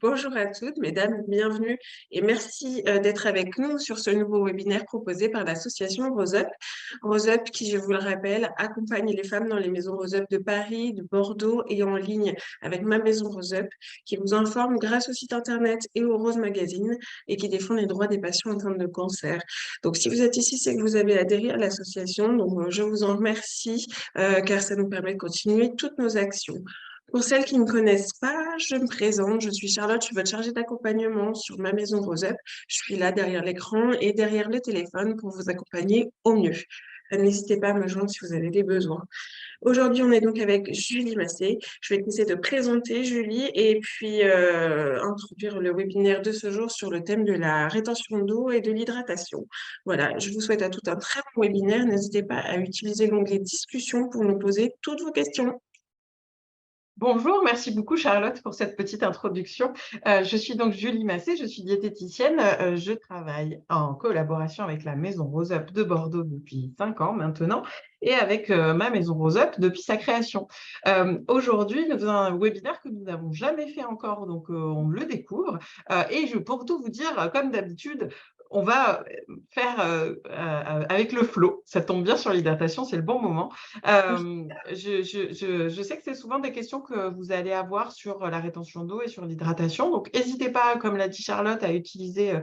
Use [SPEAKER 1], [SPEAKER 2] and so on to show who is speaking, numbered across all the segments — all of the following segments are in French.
[SPEAKER 1] Bonjour à toutes, mesdames, bienvenue et merci d'être avec nous sur ce nouveau webinaire proposé par l'association Rose Up. Rose Up qui, je vous le rappelle, accompagne les femmes dans les maisons Rose Up de Paris, de Bordeaux et en ligne avec Ma Maison Rose Up, qui vous informe grâce au site internet et au Rose Magazine et qui défend les droits des patients atteints de cancer. Donc, si vous êtes ici, c'est que vous avez adhéré à l'association. Donc, je vous en remercie car ça nous permet de continuer toutes nos actions. Pour celles qui ne me connaissent pas, je me présente, je suis Charlotte, je suis votre chargée d'accompagnement sur Ma Maison Rose Up. Je suis là derrière l'écran et derrière le téléphone pour vous accompagner au mieux. N'hésitez pas à me joindre si vous avez des besoins. Aujourd'hui, on est donc avec Julie Massé. Je vais essayer de présenter Julie et puis introduire le webinaire de ce jour sur le thème de la rétention d'eau et de l'hydratation. Voilà, je vous souhaite à tout un très bon webinaire. N'hésitez pas à utiliser l'onglet discussion pour nous poser toutes vos questions.
[SPEAKER 2] Bonjour, merci beaucoup Charlotte pour cette petite introduction. Je suis donc Julie Massé, je suis diététicienne. Je travaille en collaboration avec la Maison Rose Up de Bordeaux depuis 5 ans maintenant et avec Ma Maison Rose Up depuis sa création. Aujourd'hui, nous faisons un webinaire que nous n'avons jamais fait encore, donc on le découvre. Pour tout vous dire, comme d'habitude, on va faire avec le flow. Ça tombe bien sur l'hydratation, c'est le bon moment. Je sais que c'est souvent des questions que vous allez avoir sur la rétention d'eau et sur l'hydratation. Donc, n'hésitez pas, comme l'a dit Charlotte, à utiliser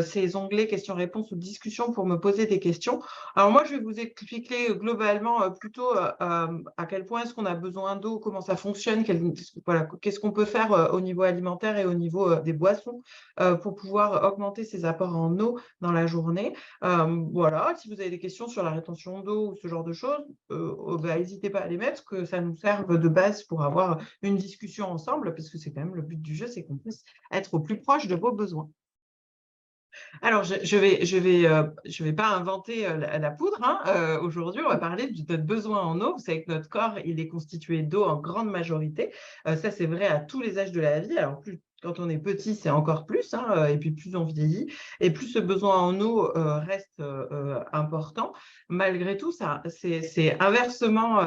[SPEAKER 2] ces onglets questions-réponses ou discussions pour me poser des questions. Alors, moi, je vais vous expliquer globalement plutôt à quel point est-ce qu'on a besoin d'eau, comment ça fonctionne, qu'est-ce qu'on peut faire au niveau alimentaire et au niveau des boissons pour pouvoir augmenter ses apports en eau dans la journée. Voilà, si vous avez des questions sur la rétention d'eau ou ce genre de choses, n'hésitez pas à les mettre, que ça nous serve de base pour avoir une discussion ensemble, parce que c'est quand même le but du jeu, c'est qu'on puisse être au plus proche de vos besoins. Alors, je vais pas inventer la poudre. Aujourd'hui, on va parler de notre besoin en eau. Vous savez que notre corps, il est constitué d'eau en grande majorité. Ça, c'est vrai à tous les âges de la vie. Alors, quand on est petit, c'est encore plus, et puis plus on vieillit, et plus ce besoin en eau reste important. Malgré tout, c'est inversement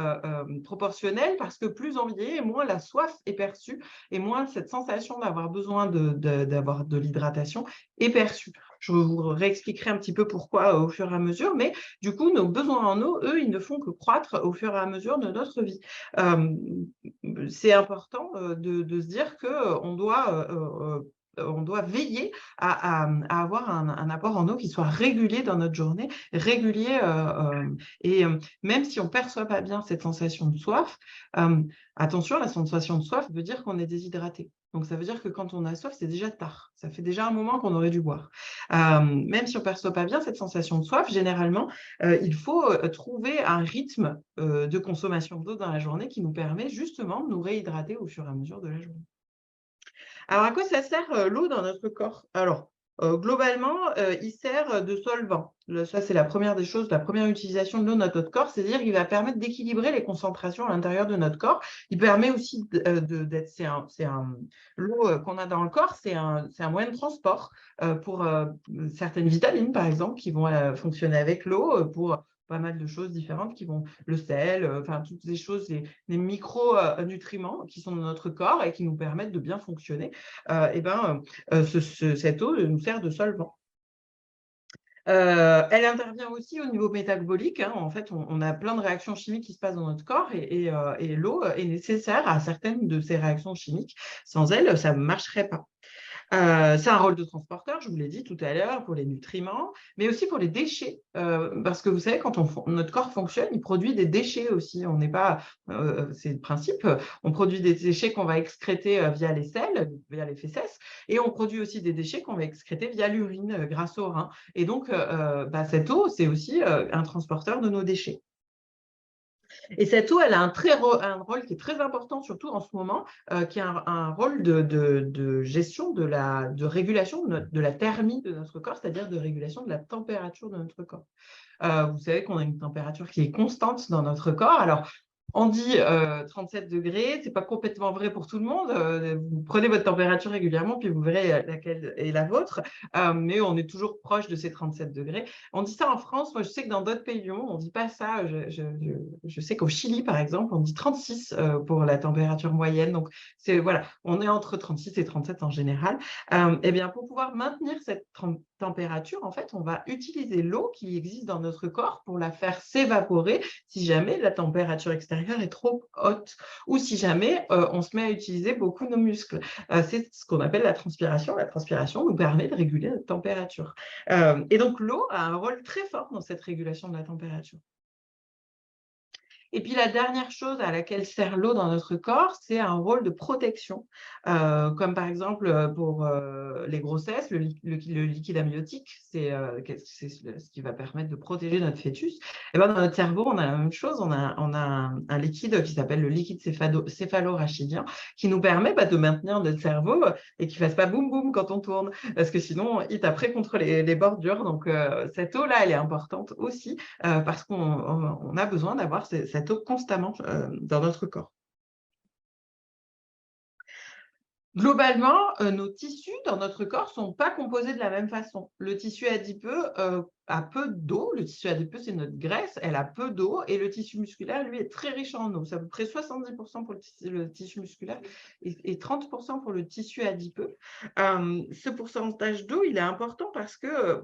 [SPEAKER 2] proportionnel parce que plus on vieillit, moins la soif est perçue et moins cette sensation d'avoir besoin d'avoir de l'hydratation est perçue. Je vous réexpliquerai un petit peu pourquoi au fur et à mesure, mais du coup, nos besoins en eau, eux, ils ne font que croître au fur et à mesure de notre vie. C'est important de se dire qu'on on doit veiller à avoir un apport en eau qui soit régulier dans notre journée, régulier, même si on ne perçoit pas bien cette sensation de soif, attention, la sensation de soif veut dire qu'on est déshydraté. Donc, ça veut dire que quand on a soif, c'est déjà tard. Ça fait déjà un moment qu'on aurait dû boire. Même si on ne perçoit pas bien cette sensation de soif, généralement, il faut trouver un rythme de consommation d'eau dans la journée qui nous permet justement de nous réhydrater au fur et à mesure de la journée. Alors, à quoi ça sert l'eau dans notre corps? Alors, globalement, il sert de solvant. Ça, c'est la première des choses, la première utilisation de l'eau dans notre corps, c'est-à-dire qu'il va permettre d'équilibrer les concentrations à l'intérieur de notre corps. Il permet aussi l'eau qu'on a dans le corps, c'est un moyen de transport pour certaines vitamines, par exemple, qui vont fonctionner avec l'eau, pour pas mal de choses différentes qui vont, le sel, enfin toutes ces choses, les micronutriments qui sont dans notre corps et qui nous permettent de bien fonctionner. Cette eau nous sert de solvant. Elle intervient aussi au niveau métabolique. En fait, on a plein de réactions chimiques qui se passent dans notre corps et l'eau est nécessaire à certaines de ces réactions chimiques. Sans elle, ça ne marcherait pas. C'est un rôle de transporteur, je vous l'ai dit tout à l'heure, pour les nutriments, mais aussi pour les déchets. Parce que vous savez, quand notre corps fonctionne, il produit des déchets aussi. On n'est pas, c'est le principe, on produit des déchets qu'on va excréter via les selles, via les fesses, et on produit aussi des déchets qu'on va excréter via l'urine, grâce au rein. Et donc, cette eau, c'est aussi un transporteur de nos déchets. Et cette eau, elle a un rôle qui est très important, surtout en ce moment, qui est un rôle de gestion, de régulation de la thermie de notre corps, c'est-à-dire de régulation de la température de notre corps. Vous savez qu'on a une température qui est constante dans notre corps. Alors, on dit 37 degrés, ce n'est pas complètement vrai pour tout le monde. Vous prenez votre température régulièrement, puis vous verrez laquelle est la vôtre. Mais on est toujours proche de ces 37 degrés. On dit ça en France. Moi, je sais que dans d'autres pays du monde, on ne dit pas ça. Je sais qu'au Chili, par exemple, on dit 36 pour la température moyenne. Donc, voilà, on est entre 36 et 37 en général. Eh bien, pour pouvoir maintenir cette température, en fait, on va utiliser l'eau qui existe dans notre corps pour la faire s'évaporer si jamais la température extérieure est trop haute ou si jamais on se met à utiliser beaucoup nos muscles. C'est ce qu'on appelle la transpiration. La transpiration nous permet de réguler notre température. Et donc, l'eau a un rôle très fort dans cette régulation de la température. Et puis la dernière chose à laquelle sert l'eau dans notre corps, c'est un rôle de protection, comme par exemple pour les grossesses, le liquide amniotique, c'est ce qui va permettre de protéger notre fœtus. Et ben, dans notre cerveau, on a la même chose, on a un liquide qui s'appelle le liquide céphalo-rachidien, qui nous permet de maintenir notre cerveau et qui ne fasse pas boum boum quand on tourne, parce que sinon, il taperait contre les bordures. Donc cette eau-là, elle est importante aussi, parce qu'on a besoin d'avoir cette eau constamment dans notre corps. Globalement, nos tissus dans notre corps ne sont pas composés de la même façon. Le tissu adipeux a peu d'eau. Le tissu adipeux, c'est notre graisse, elle a peu d'eau. Et le tissu musculaire, lui, est très riche en eau. C'est à peu près 70% pour le tissu musculaire et 30% pour le tissu adipeux. Ce pourcentage d'eau, il est important parce que,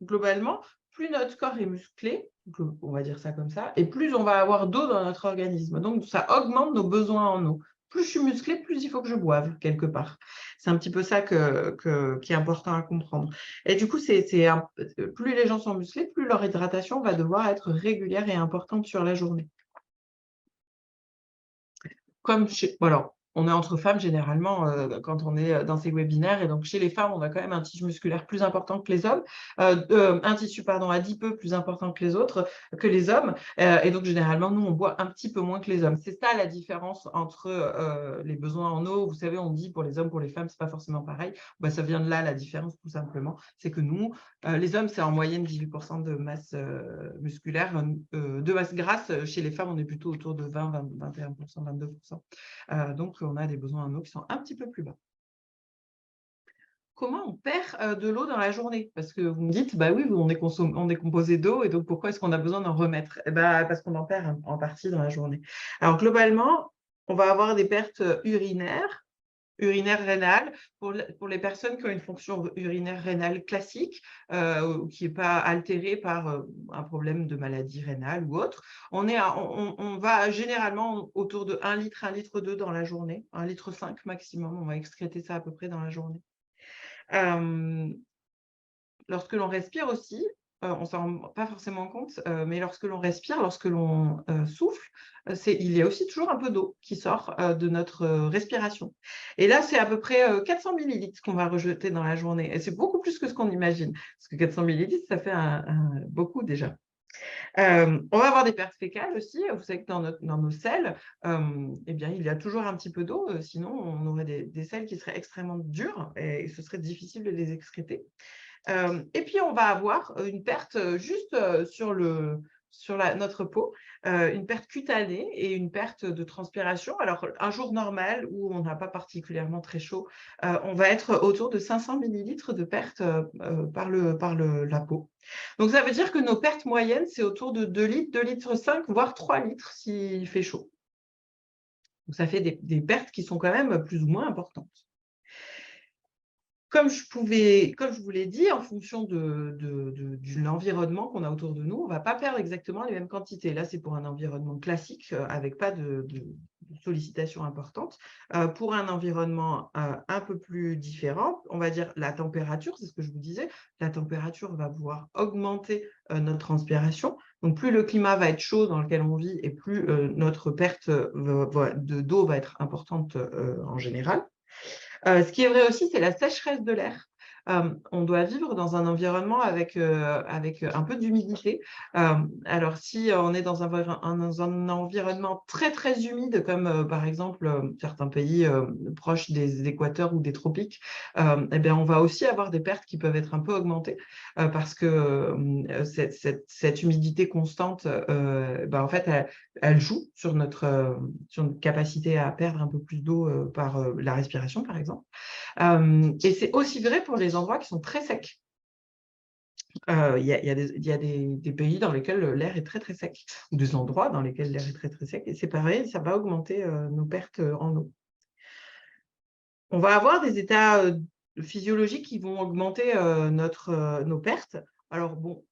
[SPEAKER 2] globalement, plus notre corps est musclé, on va dire ça comme ça, et plus on va avoir d'eau dans notre organisme. Donc, ça augmente nos besoins en eau. Plus je suis musclée, plus il faut que je boive quelque part. C'est un petit peu ça qui est important à comprendre. Et du coup, plus les gens sont musclés, plus leur hydratation va devoir être régulière et importante sur la journée. Voilà, on est entre femmes généralement quand on est dans ces webinaires, et donc chez les femmes, on a quand même un tissu musculaire plus important que les hommes, un tissu adipeux plus important que les autres, que les hommes, et donc généralement, nous, on boit un petit peu moins que les hommes. C'est ça la différence entre les besoins en eau. Vous savez, on dit pour les hommes, pour les femmes, c'est pas forcément pareil. Ça vient de là la différence, tout simplement. C'est que nous, les hommes, c'est en moyenne 18% de masse musculaire, de masse grasse. Chez les femmes, on est plutôt autour de 20, 21%, 22%. Donc, on a des besoins en eau qui sont un petit peu plus bas. Comment on perd de l'eau dans la journée? Parce que vous me dites, oui, on est composé d'eau, et donc pourquoi est-ce qu'on a besoin d'en remettre? Parce qu'on en perd en partie dans la journée. Alors, globalement, on va avoir des pertes urinaires rénale pour les personnes qui ont une fonction urinaire rénale classique, qui n'est pas altérée par un problème de maladie rénale ou autre. On va généralement autour de 1 litre, 1,2 litre dans la journée, 1,5 litre maximum. On va excréter ça à peu près dans la journée. Lorsque l'on respire aussi, on ne s'en rend pas forcément compte, mais lorsque l'on respire, lorsque l'on souffle, il y a aussi toujours un peu d'eau qui sort de notre respiration. Et là, c'est à peu près 400 millilitres qu'on va rejeter dans la journée. Et c'est beaucoup plus que ce qu'on imagine, parce que 400 millilitres, ça fait beaucoup déjà. On va avoir des pertes fécales aussi. Vous savez que dans nos selles, il y a toujours un petit peu d'eau. Sinon, on aurait des selles qui seraient extrêmement dures et ce serait difficile de les excréter. Et puis, on va avoir une perte juste sur notre peau, une perte cutanée et une perte de transpiration. Alors, un jour normal où on n'a pas particulièrement très chaud, on va être autour de 500 millilitres de perte par la peau. Donc, ça veut dire que nos pertes moyennes, c'est autour de 2 litres, 2,5 litres, voire 3 litres s'il fait chaud. Donc, ça fait des pertes qui sont quand même plus ou moins importantes. Comme je vous l'ai dit, en fonction de l'environnement qu'on a autour de nous, on ne va pas perdre exactement les mêmes quantités. Là, c'est pour un environnement classique avec pas de sollicitation importante. Pour un environnement un peu plus différent, on va dire la température, c'est ce que je vous disais, la température va pouvoir augmenter notre transpiration. Donc, plus le climat va être chaud dans lequel on vit et plus notre perte d'eau va être importante en général. Ce qui est vrai aussi, c'est la sécheresse de l'air. on doit vivre dans un environnement avec un peu d'humidité. Alors, si on est dans un environnement très, très humide, comme par exemple certains pays proches des équateurs ou des tropiques, eh bien, on va aussi avoir des pertes qui peuvent être un peu augmentées parce que cette humidité constante, en fait, elle joue sur notre capacité à perdre un peu plus d'eau par la respiration, par exemple. Et c'est aussi vrai pour les endroits qui sont très secs. Il y a des pays dans lesquels l'air est très, très sec, ou des endroits dans lesquels l'air est très, très sec. Et c'est pareil, ça va augmenter nos pertes en eau. On va avoir des états physiologiques qui vont augmenter nos pertes. Alors bon,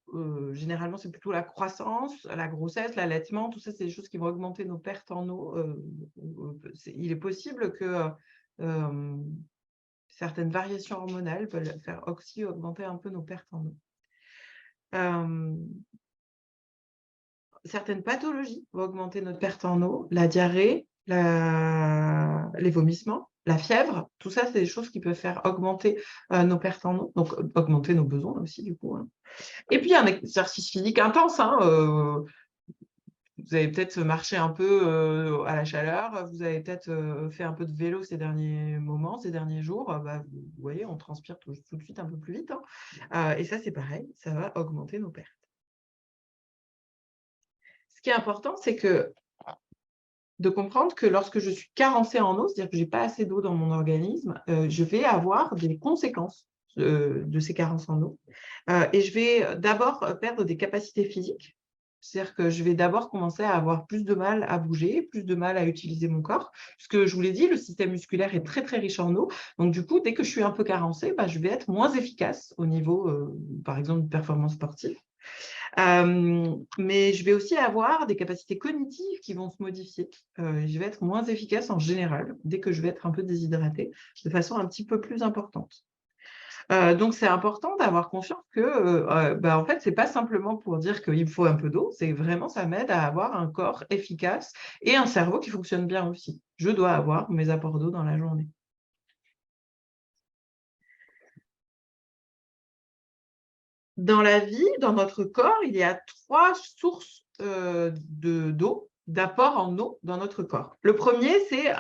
[SPEAKER 2] généralement, c'est plutôt la croissance, la grossesse, l'allaitement, tout ça, c'est des choses qui vont augmenter nos pertes en eau. Il est possible que certaines variations hormonales peuvent faire aussi augmenter un peu nos pertes en eau. Certaines pathologies vont augmenter notre perte en eau, la diarrhée, les vomissements, la fièvre, tout ça, c'est des choses qui peuvent faire augmenter nos pertes en eau, donc augmenter nos besoins aussi, du coup. Hein. Et puis, un exercice physique intense. Hein, vous avez peut-être marché un peu à la chaleur, vous avez peut-être fait un peu de vélo ces derniers moments, ces derniers jours. Vous voyez, on transpire tout de suite un peu plus vite. Hein. Et ça, c'est pareil, ça va augmenter nos pertes. Ce qui est important, c'est de comprendre que lorsque je suis carencée en eau, c'est-à-dire que je n'ai pas assez d'eau dans mon organisme, je vais avoir des conséquences de ces carences en eau. Et je vais d'abord perdre des capacités physiques. C'est-à-dire que je vais d'abord commencer à avoir plus de mal à bouger, plus de mal à utiliser mon corps. Puisque je vous l'ai dit, le système musculaire est très, très riche en eau. Donc, du coup, dès que je suis un peu carencée, je vais être moins efficace au niveau, par exemple, de performance sportive. Mais je vais aussi avoir des capacités cognitives qui vont se modifier. Je vais être moins efficace en général dès que je vais être un peu déshydratée de façon un petit peu plus importante. Donc, c'est important d'avoir conscience que, en fait, ce n'est pas simplement pour dire qu'il me faut un peu d'eau, c'est vraiment, ça m'aide à avoir un corps efficace et un cerveau qui fonctionne bien aussi. Je dois avoir mes apports d'eau dans la journée. Dans la vie, dans notre corps, il y a 3 sources d'eau, d'apport en eau dans notre corps. Le premier, c'est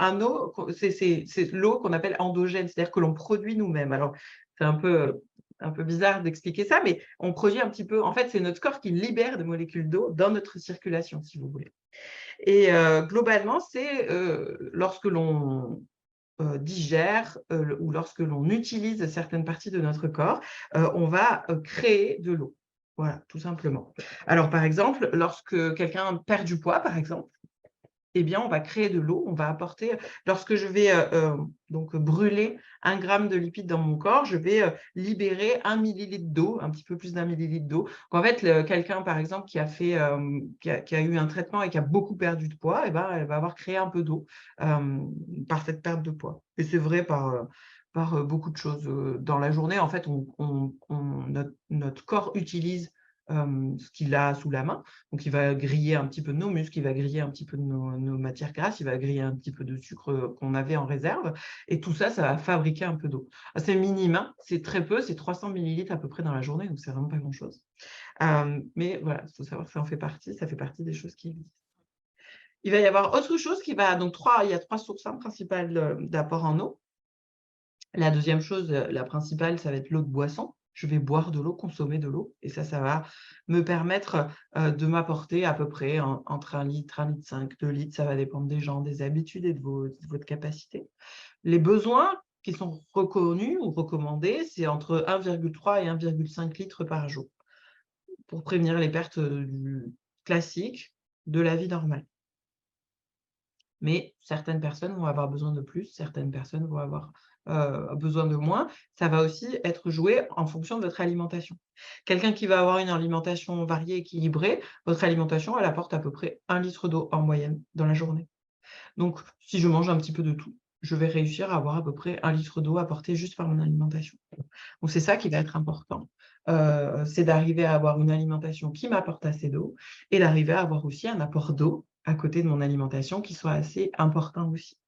[SPEAKER 2] l'eau qu'on appelle endogène, c'est-à-dire que l'on produit nous-mêmes. Alors, c'est un peu bizarre d'expliquer ça, mais on produit un petit peu. En fait, c'est notre corps qui libère des molécules d'eau dans notre circulation, si vous voulez. Et globalement, c'est lorsque l'on digère ou lorsque l'on utilise certaines parties de notre corps, on va créer de l'eau. Voilà, tout simplement. Alors, par exemple, lorsque quelqu'un perd du poids, par exemple, eh bien, on va créer de l'eau, on va apporter lorsque je vais donc brûler 1 gramme de lipides dans mon corps, je vais libérer 1 millilitre d'eau, un petit peu plus d'1 millilitre d'eau. En fait, quelqu'un, par exemple, qui a eu un traitement et qui a beaucoup perdu de poids, elle va avoir créé un peu d'eau par cette perte de poids. Et c'est vrai par beaucoup de choses. Dans la journée, en fait, notre corps utilise ce qu'il a sous la main. Donc, il va griller un petit peu de nos muscles, il va griller un petit peu de nos matières grasses, il va griller un petit peu de sucre qu'on avait en réserve. Et tout ça, ça va fabriquer un peu d'eau. C'est minime, hein, c'est très peu, c'est 300 millilitres à peu près dans la journée, donc c'est vraiment pas grand-chose. Mais voilà, il faut savoir que ça en fait partie, ça fait partie des choses qui existent. Il va y avoir autre chose qui va… Donc, il y a 3 sources principales d'apport en eau. La deuxième chose, la principale, ça va être l'eau de boisson. Je vais boire de l'eau, consommer de l'eau et ça va me permettre de m'apporter à peu près entre 1 litre, 1,5 litre, 2 litres, ça va dépendre des gens, des habitudes et de votre capacité. Les besoins qui sont reconnus ou recommandés, c'est entre 1,3 et 1,5 litres par jour pour prévenir les pertes classiques de la vie normale. Mais certaines personnes vont avoir besoin de plus, certaines personnes vont avoir besoin de moins. Ça va aussi être joué en fonction de votre alimentation. Quelqu'un qui va avoir une alimentation variée, équilibrée, votre alimentation, elle apporte à peu près 1 litre d'eau en moyenne dans la journée. Donc, si je mange un petit peu de tout, je vais réussir à avoir à peu près 1 litre d'eau apporté juste par mon alimentation. Donc, c'est ça qui va être important. C'est d'arriver à avoir une alimentation qui m'apporte assez d'eau et d'arriver à avoir aussi un apport d'eau à côté de mon alimentation qui soit assez important aussi.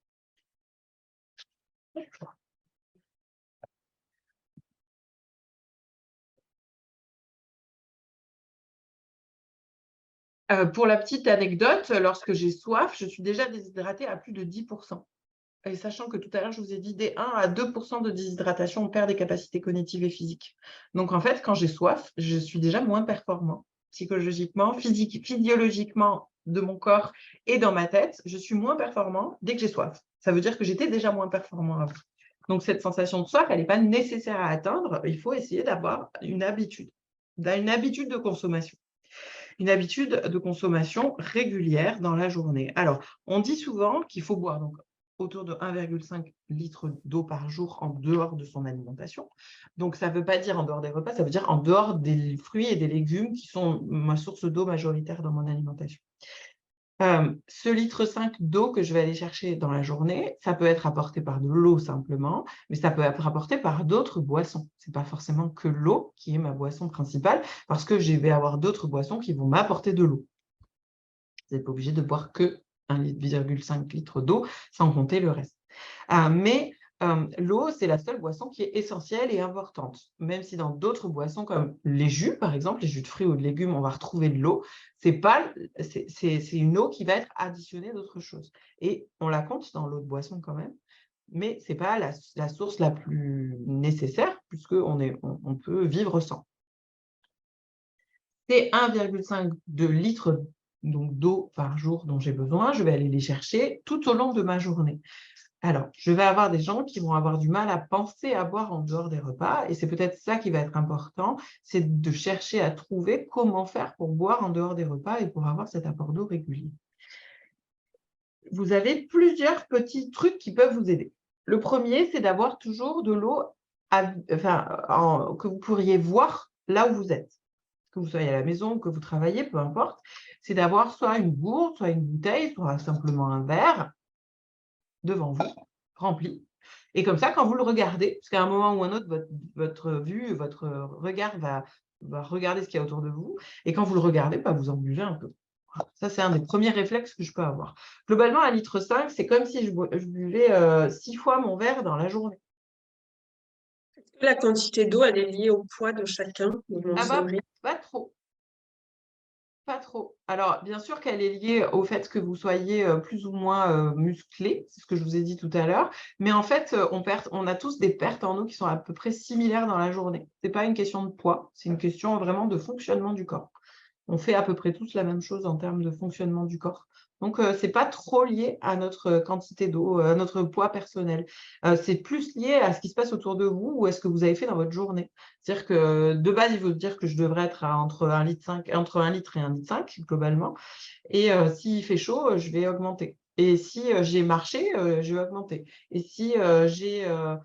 [SPEAKER 2] Pour la petite anecdote, lorsque j'ai soif, je suis déjà déshydratée à plus de 10%. Et sachant que tout à l'heure, je vous ai dit, des 1 à 2% de déshydratation, on perd des capacités cognitives et physiques. Donc, en fait, quand j'ai soif, je suis déjà moins performant psychologiquement, physiologiquement de mon corps et dans ma tête. Je suis moins performant dès que j'ai soif. Ça veut dire que j'étais déjà moins performant avant. Donc, cette sensation de soif, elle n'est pas nécessaire à atteindre. Il faut essayer d'avoir une habitude de consommation. Une habitude de consommation régulière dans la journée. Alors, on dit souvent qu'il faut boire donc, autour de 1,5 litre d'eau par jour en dehors de son alimentation. Donc, ça ne veut pas dire en dehors des repas, ça veut dire en dehors des fruits et des légumes qui sont ma source d'eau majoritaire dans mon alimentation. Ce litre 5 d'eau que je vais aller chercher dans la journée, ça peut être apporté par de l'eau simplement, mais ça peut être apporté par d'autres boissons. Ce n'est pas forcément que l'eau qui est ma boisson principale, parce que je vais avoir d'autres boissons qui vont m'apporter de l'eau. Vous n'êtes pas obligé de boire que 1,5 litre d'eau, sans compter le reste. Mais l'eau, c'est la seule boisson qui est essentielle et importante. Même si dans d'autres boissons, comme les jus, par exemple, les jus de fruits ou de légumes, on va retrouver de l'eau, c'est une eau qui va être additionnée d'autres choses. Et on la compte dans l'eau de boisson quand même, mais ce n'est pas la source la plus nécessaire, puisqu'on peut vivre sans. C'est 1,5 litres d'eau par jour dont j'ai besoin. Je vais aller les chercher tout au long de ma journée. Alors, je vais avoir des gens qui vont avoir du mal à penser à boire en dehors des repas, et c'est peut-être ça qui va être important, c'est de chercher à trouver comment faire pour boire en dehors des repas et pour avoir cet apport d'eau régulier. Vous avez plusieurs petits trucs qui peuvent vous aider. Le premier, c'est d'avoir toujours de l'eau que vous pourriez voir là où vous êtes. Que vous soyez à la maison, que vous travaillez, peu importe, c'est d'avoir soit une gourde, soit une bouteille, soit simplement un verre devant vous, rempli. Et comme ça, quand vous le regardez, parce qu'à un moment ou un autre, votre vue, votre regard va regarder ce qu'il y a autour de vous, et quand vous le regardez, vous en buvez un peu. Ça, c'est un des premiers réflexes que je peux avoir. Globalement, 1,5 litre, c'est comme si je buvais 6 fois mon verre dans la journée.
[SPEAKER 1] La quantité d'eau, elle est liée au poids de chacun, vous mentionnerez.
[SPEAKER 2] Pas trop. Pas trop. Alors, bien sûr qu'elle est liée au fait que vous soyez plus ou moins musclé, c'est ce que je vous ai dit tout à l'heure, mais en fait, on a tous des pertes en eau qui sont à peu près similaires dans la journée. Ce n'est pas une question de poids, c'est une question vraiment de fonctionnement du corps. On fait à peu près tous la même chose en termes de fonctionnement du corps. Donc, ce n'est pas trop lié à notre quantité d'eau, à notre poids personnel. C'est plus lié à ce qui se passe autour de vous ou à ce que vous avez fait dans votre journée. C'est-à-dire que de base, il faut se dire que je devrais être entre 1 litre et 1,5 litre globalement. Et s'il fait chaud, je vais augmenter. Et si j'ai marché, je vais augmenter. Et si je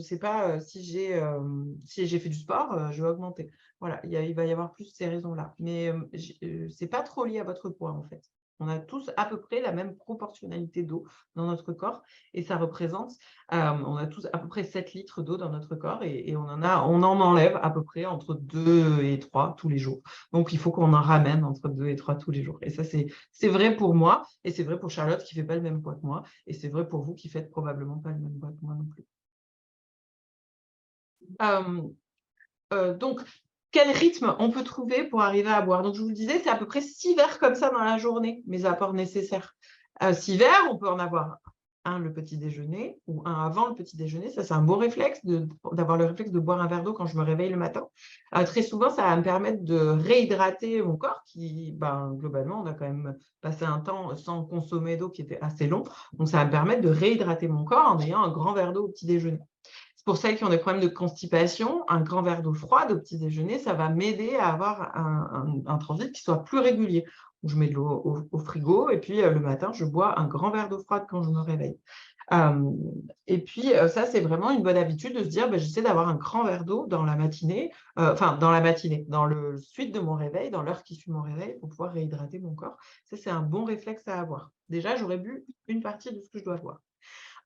[SPEAKER 2] ne sais pas, si j'ai fait du sport, je vais augmenter. Voilà, il va y avoir plus ces raisons-là. Mais ce n'est pas trop lié à votre poids, en fait. On a tous à peu près la même proportionnalité d'eau dans notre corps et ça représente, on a tous à peu près 7 litres d'eau dans notre corps et on en enlève à peu près entre 2 et 3 tous les jours. Donc, il faut qu'on en ramène entre 2 et 3 tous les jours. Et ça, c'est vrai pour moi et c'est vrai pour Charlotte qui ne fait pas le même poids que moi et c'est vrai pour vous qui ne faites probablement pas le même poids que moi non plus. Donc, quel rythme on peut trouver pour arriver à boire? Donc, je vous le disais, c'est à peu près 6 verres comme ça dans la journée, mes apports nécessaires. 6 verres, on peut en avoir un le petit déjeuner ou un avant le petit déjeuner. Ça, c'est un beau réflexe d'avoir le réflexe de boire un verre d'eau quand je me réveille le matin. Très souvent, ça va me permettre de réhydrater mon corps qui, globalement, on a quand même passé un temps sans consommer d'eau qui était assez long. Donc, ça va me permettre de réhydrater mon corps en ayant un grand verre d'eau au petit déjeuner. Pour celles qui ont des problèmes de constipation, un grand verre d'eau froide au petit déjeuner, ça va m'aider à avoir un transit qui soit plus régulier. Je mets de l'eau au frigo et puis le matin, je bois un grand verre d'eau froide quand je me réveille. Et puis, ça, c'est vraiment une bonne habitude de se dire, j'essaie d'avoir un grand verre d'eau dans la matinée, dans le suite de mon réveil, dans l'heure qui suit mon réveil, pour pouvoir réhydrater mon corps. Ça, c'est un bon réflexe à avoir. Déjà, j'aurais bu une partie de ce que je dois boire.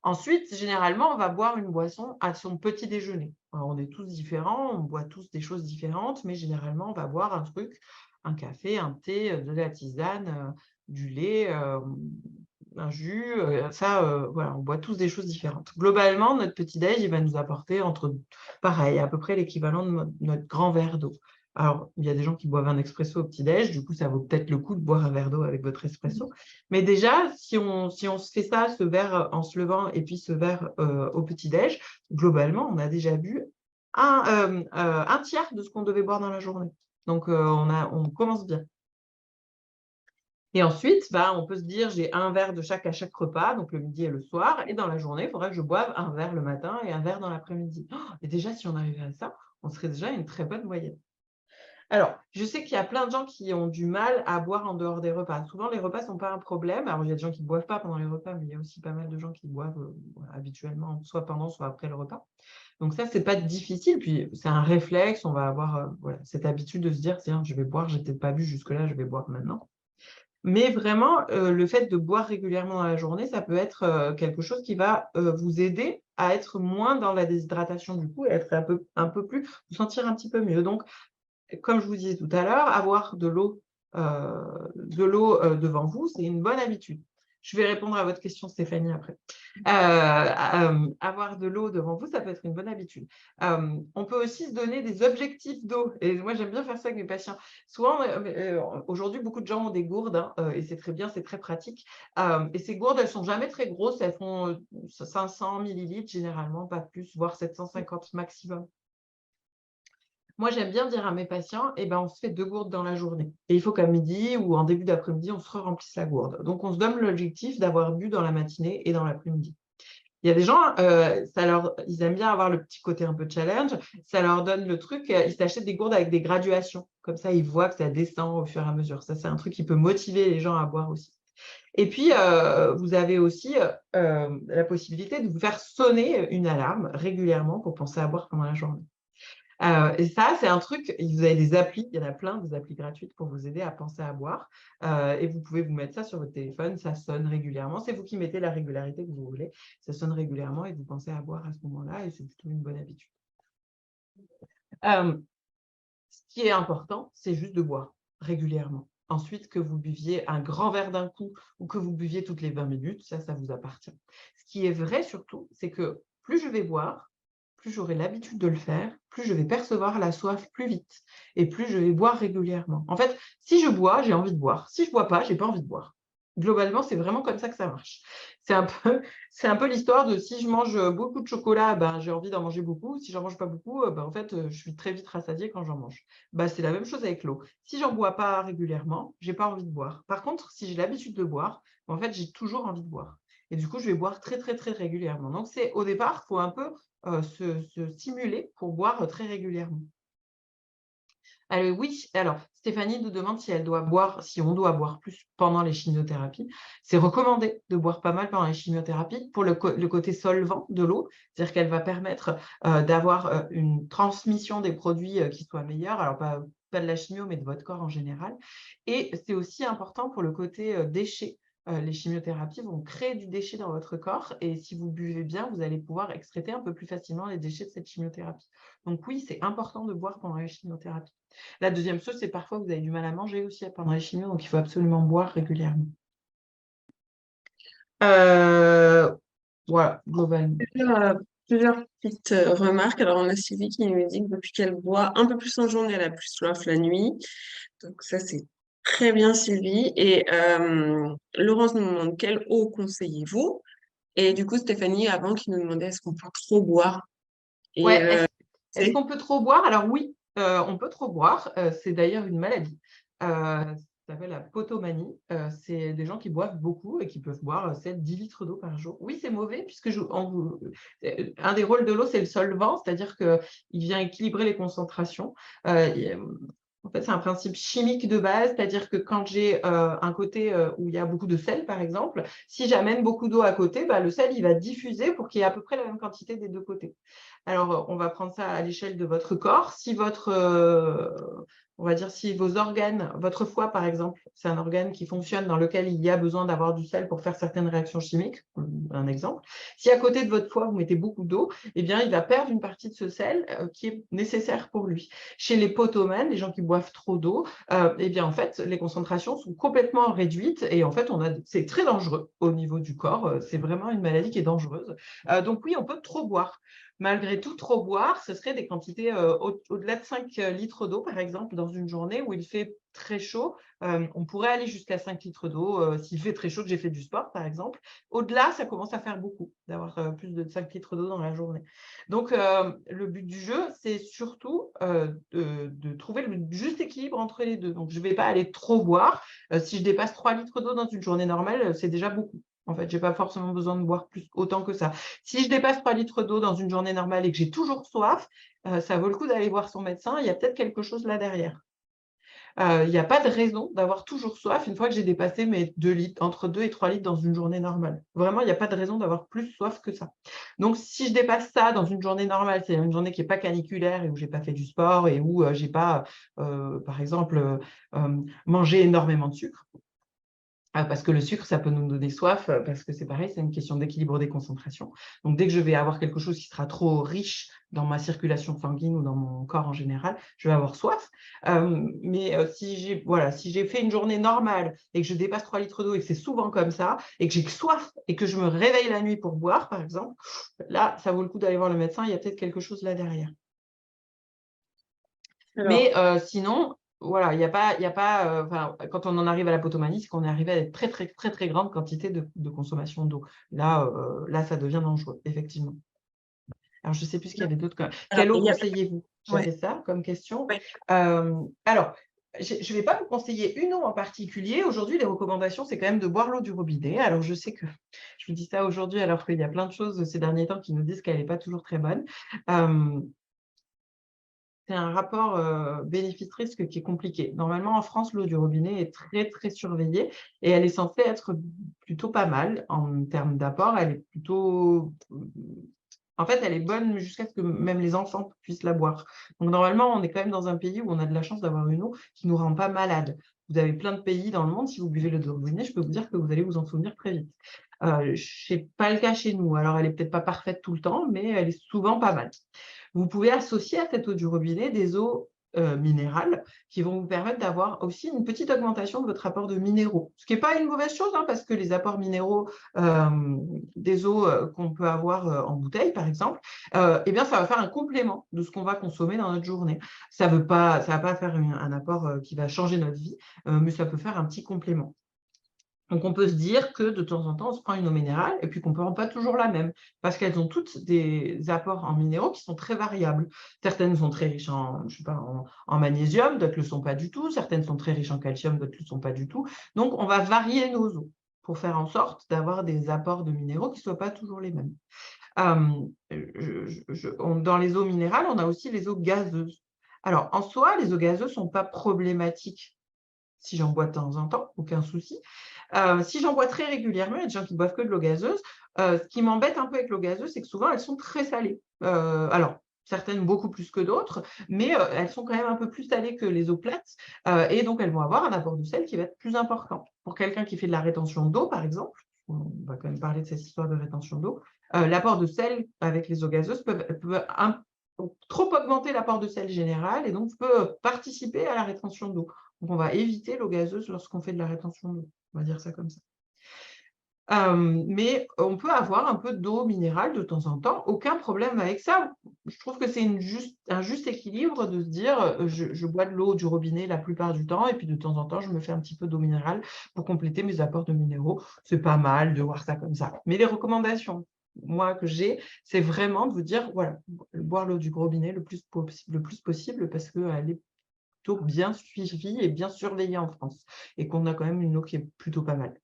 [SPEAKER 2] Ensuite, généralement, on va boire une boisson à son petit déjeuner. Alors, on est tous différents, on boit tous des choses différentes, mais généralement, on va boire un truc, un café, un thé, de la tisane, du lait, un jus. Voilà, on boit tous des choses différentes. Globalement, notre petit-déj, il va nous apporter pareil, à peu près l'équivalent de notre grand verre d'eau. Alors, il y a des gens qui boivent un expresso au petit-déj, du coup, ça vaut peut-être le coup de boire un verre d'eau avec votre espresso. Mais déjà, si on se fait ça, ce verre en se levant et puis ce verre au petit-déj, globalement, on a déjà bu un tiers de ce qu'on devait boire dans la journée. Donc, on commence bien. Et ensuite, on peut se dire, j'ai un verre de chaque à chaque repas, donc le midi et le soir. Et dans la journée, il faudrait que je boive un verre le matin et un verre dans l'après-midi. Et déjà, si on arrivait à ça, on serait déjà à une très bonne moyenne. Alors, je sais qu'il y a plein de gens qui ont du mal à boire en dehors des repas. Souvent, les repas ne sont pas un problème. Alors, il y a des gens qui ne boivent pas pendant les repas, mais il y a aussi pas mal de gens qui boivent habituellement, soit pendant, soit après le repas. Donc ça, ce n'est pas difficile. Puis, c'est un réflexe. On va avoir cette habitude de se dire, tiens, je vais boire, je n'ai peut-être pas bu jusque-là, je vais boire maintenant. Mais vraiment, le fait de boire régulièrement dans la journée, ça peut être quelque chose qui va vous aider à être moins dans la déshydratation du coup et être un peu plus, vous sentir un petit peu mieux. Donc, comme je vous disais tout à l'heure, avoir de l'eau devant vous, c'est une bonne habitude. Je vais répondre à votre question, Stéphanie, après. Avoir de l'eau devant vous, ça peut être une bonne habitude. On peut aussi se donner des objectifs d'eau. Et moi, j'aime bien faire ça avec mes patients. Souvent, aujourd'hui, beaucoup de gens ont des gourdes, et c'est très bien, c'est très pratique. Et ces gourdes, elles ne sont jamais très grosses. Elles font 500 millilitres généralement, pas plus, voire 750 maximum. Moi, j'aime bien dire à mes patients, on se fait 2 gourdes dans la journée. Et il faut qu'à midi ou en début d'après-midi, on se remplisse la gourde. Donc, on se donne l'objectif d'avoir bu dans la matinée et dans l'après-midi. Il y a des gens, ils aiment bien avoir le petit côté un peu challenge. Ça leur donne le truc, ils s'achètent des gourdes avec des graduations. Comme ça, ils voient que ça descend au fur et à mesure. Ça, c'est un truc qui peut motiver les gens à boire aussi. Et puis, vous avez aussi la possibilité de vous faire sonner une alarme régulièrement pour penser à boire pendant la journée. Et ça, c'est un truc, vous avez des applis, il y en a plein, des applis gratuites pour vous aider à penser à boire. Et vous pouvez vous mettre ça sur votre téléphone, ça sonne régulièrement. C'est vous qui mettez la régularité que vous voulez. Ça sonne régulièrement et vous pensez à boire à ce moment-là et c'est plutôt une bonne habitude. Ce qui est important, c'est juste de boire régulièrement. Ensuite, que vous buviez un grand verre d'un coup ou que vous buviez toutes les 20 minutes, ça vous appartient. Ce qui est vrai surtout, c'est que plus je vais boire, plus j'aurai l'habitude de le faire, plus je vais percevoir la soif plus vite et plus je vais boire régulièrement. En fait, si je bois, j'ai envie de boire. Si je ne bois pas, je n'ai pas envie de boire. Globalement, c'est vraiment comme ça que ça marche. C'est un peu l'histoire de si je mange beaucoup de chocolat, j'ai envie d'en manger beaucoup. Si j'en mange pas beaucoup, en fait, je suis très vite rassasiée quand j'en mange. C'est la même chose avec l'eau. Si j'en bois pas régulièrement, j'ai pas envie de boire. Par contre, si j'ai l'habitude de boire, en fait, j'ai toujours envie de boire. Et du coup, je vais boire très, très, très régulièrement. Donc, au départ, il faut un peu se stimuler pour boire très régulièrement. Oui, alors Stéphanie nous demande si on doit boire plus pendant les chimiothérapies. C'est recommandé de boire pas mal pendant les chimiothérapies pour le côté solvant de l'eau, c'est-à-dire qu'elle va permettre d'avoir une transmission des produits qui soit meilleure, alors pas de la chimio, mais de votre corps en général. Et c'est aussi important pour le côté déchets. Les chimiothérapies vont créer du déchet dans votre corps et si vous buvez bien, vous allez pouvoir excréter un peu plus facilement les déchets de cette chimiothérapie. Donc oui, c'est important de boire pendant les chimiothérapies. La deuxième chose, c'est parfois vous avez du mal à manger aussi pendant les chimios, donc il faut absolument boire régulièrement. Voilà, globalement.
[SPEAKER 1] Plusieurs petites remarques. Alors, on a Sylvie qui nous dit que depuis qu'elle boit un peu plus en journée, elle a plus soif la nuit. Donc, ça, c'est très bien, Sylvie. Et Laurence nous demande quelle eau conseillez-vous? Et du coup, Stéphanie, avant, qui nous demandait est-ce qu'on peut trop boire? Et
[SPEAKER 2] Ouais, est-ce qu'on peut trop boire? Alors oui, on peut trop boire. C'est d'ailleurs une maladie. Ça s'appelle la potomanie. C'est des gens qui boivent beaucoup et qui peuvent boire 7-10 litres d'eau par jour. Oui, c'est mauvais puisque un des rôles de l'eau, c'est le solvant, c'est-à-dire qu'il vient équilibrer les concentrations. En fait, c'est un principe chimique de base, c'est-à-dire que quand j'ai un côté où il y a beaucoup de sel, par exemple, si j'amène beaucoup d'eau à côté, le sel, il va diffuser pour qu'il y ait à peu près la même quantité des deux côtés. Alors, on va prendre ça à l'échelle de votre corps. Si on va dire, si vos organes, votre foie par exemple, c'est un organe qui fonctionne dans lequel il y a besoin d'avoir du sel pour faire certaines réactions chimiques, un exemple. Si à côté de votre foie, vous mettez beaucoup d'eau, il va perdre une partie de ce sel qui est nécessaire pour lui. Chez les potomènes, les gens qui boivent trop d'eau, en fait, les concentrations sont complètement réduites et en fait, c'est très dangereux au niveau du corps. C'est vraiment une maladie qui est dangereuse. Donc oui, on peut trop boire. Malgré tout, trop boire, ce serait des quantités au-delà de 5 litres d'eau, par exemple, dans une journée où il fait très chaud. On pourrait aller jusqu'à 5 litres d'eau s'il fait très chaud, que j'ai fait du sport, par exemple. Au-delà, ça commence à faire beaucoup d'avoir plus de 5 litres d'eau dans la journée. Donc, le but du jeu, c'est surtout de trouver le juste équilibre entre les deux. Donc, je ne vais pas aller trop boire. Si je dépasse 3 litres d'eau dans une journée normale, c'est déjà beaucoup. En fait, je n'ai pas forcément besoin de boire autant que ça. Si je dépasse 3 litres d'eau dans une journée normale et que j'ai toujours soif, ça vaut le coup d'aller voir son médecin. Il y a peut-être quelque chose là derrière. Il n'y a pas de raison d'avoir toujours soif une fois que j'ai dépassé mes 2 litres, entre 2 et 3 litres dans une journée normale. Vraiment, il n'y a pas de raison d'avoir plus soif que ça. Donc, si je dépasse ça dans une journée normale, c'est une journée qui n'est pas caniculaire et où je n'ai pas fait du sport et où je n'ai pas, par exemple, mangé énormément de sucre. Parce que le sucre, ça peut nous donner soif, parce que c'est pareil, c'est une question d'équilibre des concentrations. Donc, dès que je vais avoir quelque chose qui sera trop riche dans ma circulation sanguine ou dans mon corps en général, je vais avoir soif. Mais si j'ai fait une journée normale et que je dépasse 3 litres d'eau et que c'est souvent comme ça, et que j'ai soif et que je me réveille la nuit pour boire, par exemple, là, ça vaut le coup d'aller voir le médecin, il y a peut-être quelque chose là derrière.
[SPEAKER 1] Alors,
[SPEAKER 2] Mais sinon, voilà, il y a pas, enfin, quand on en arrive à la potomanie, c'est qu'on est arrivé à des très, très, très, très grandes quantités de consommation d'eau. Là, ça devient dangereux, effectivement. Alors, je ne sais plus ce qu'il y avait d'autre
[SPEAKER 1] alors,
[SPEAKER 2] quelle eau
[SPEAKER 1] il y a
[SPEAKER 2] conseillez-vous?
[SPEAKER 1] ouais,
[SPEAKER 2] J'avais ça comme question.
[SPEAKER 1] ouais.
[SPEAKER 2] Alors, je ne vais pas vous conseiller une eau en particulier. Aujourd'hui, les recommandations, c'est quand même de boire l'eau du robinet. Alors, je sais que je vous dis ça aujourd'hui alors qu'il y a plein de choses ces derniers temps qui nous disent qu'elle n'est pas toujours très bonne. C'est un rapport bénéfice-risque qui est compliqué. Normalement, en France, l'eau du robinet est très, très surveillée et elle est censée être plutôt pas mal en termes d'apport. Elle est plutôt… En fait, elle est bonne jusqu'à ce que même les enfants puissent la boire. Donc, normalement, on est quand même dans un pays où on a de la chance d'avoir une eau qui ne nous rend pas malade. Vous avez plein de pays dans le monde, si vous buvez l'eau du robinet, je peux vous dire que vous allez vous en souvenir très vite. Ce n'est pas le cas chez nous. Alors, elle n'est peut-être pas parfaite tout le temps, mais elle est souvent pas mal. Vous pouvez associer à cette eau du robinet des eaux minérales qui vont vous permettre d'avoir aussi une petite augmentation de votre apport de minéraux. Ce qui n'est pas une mauvaise chose, hein, parce que les apports minéraux des eaux qu'on peut avoir en bouteille, par exemple, eh bien, ça va faire un complément de ce qu'on va consommer dans notre journée. Ça va pas faire un apport qui va changer notre vie, mais ça peut faire un petit complément. Donc, on peut se dire que de temps en temps, on se prend une eau minérale et puis qu'on ne prend pas toujours la même parce qu'elles ont toutes des apports en minéraux qui sont très variables. Certaines sont très riches en, je sais pas, en magnésium, d'autres ne le sont pas du tout. Certaines sont très riches en calcium, d'autres ne le sont pas du tout. Donc, on va varier nos eaux pour faire en sorte d'avoir des apports de minéraux qui ne soient pas toujours les mêmes. Dans les eaux minérales, on a aussi les eaux gazeuses. Alors, en soi, les eaux gazeuses ne sont pas problématiques si j'en bois de temps en temps, aucun souci. Si j'en bois très régulièrement, il y a des gens qui ne boivent que de l'eau gazeuse. Ce qui m'embête un peu avec l'eau gazeuse, c'est que souvent, elles sont très salées. Alors, certaines beaucoup plus que d'autres, mais elles sont quand même un peu plus salées que les eaux plates. Et donc, elles vont avoir un apport de sel qui va être plus important. Pour quelqu'un qui fait de la rétention d'eau, par exemple, on va quand même parler de cette histoire de rétention d'eau, l'apport de sel avec les eaux gazeuses peut trop augmenter l'apport de sel général et donc peut participer à la rétention d'eau. Donc, on va éviter l'eau gazeuse lorsqu'on fait de la rétention d'eau. On va dire ça comme ça. Mais on peut avoir un peu d'eau minérale de temps en temps, aucun problème avec ça. Je trouve que c'est un juste équilibre de se dire je bois de l'eau du robinet la plupart du temps et puis de temps en temps, je me fais un petit peu d'eau minérale pour compléter mes apports de minéraux. C'est pas mal de voir ça comme ça. Mais les recommandations, moi, que j'ai, c'est vraiment de vous dire, voilà, boire l'eau du robinet le plus possible parce qu'elle est plutôt bien suivie et bien surveillée en France et qu'on a quand même une eau qui est plutôt pas mal.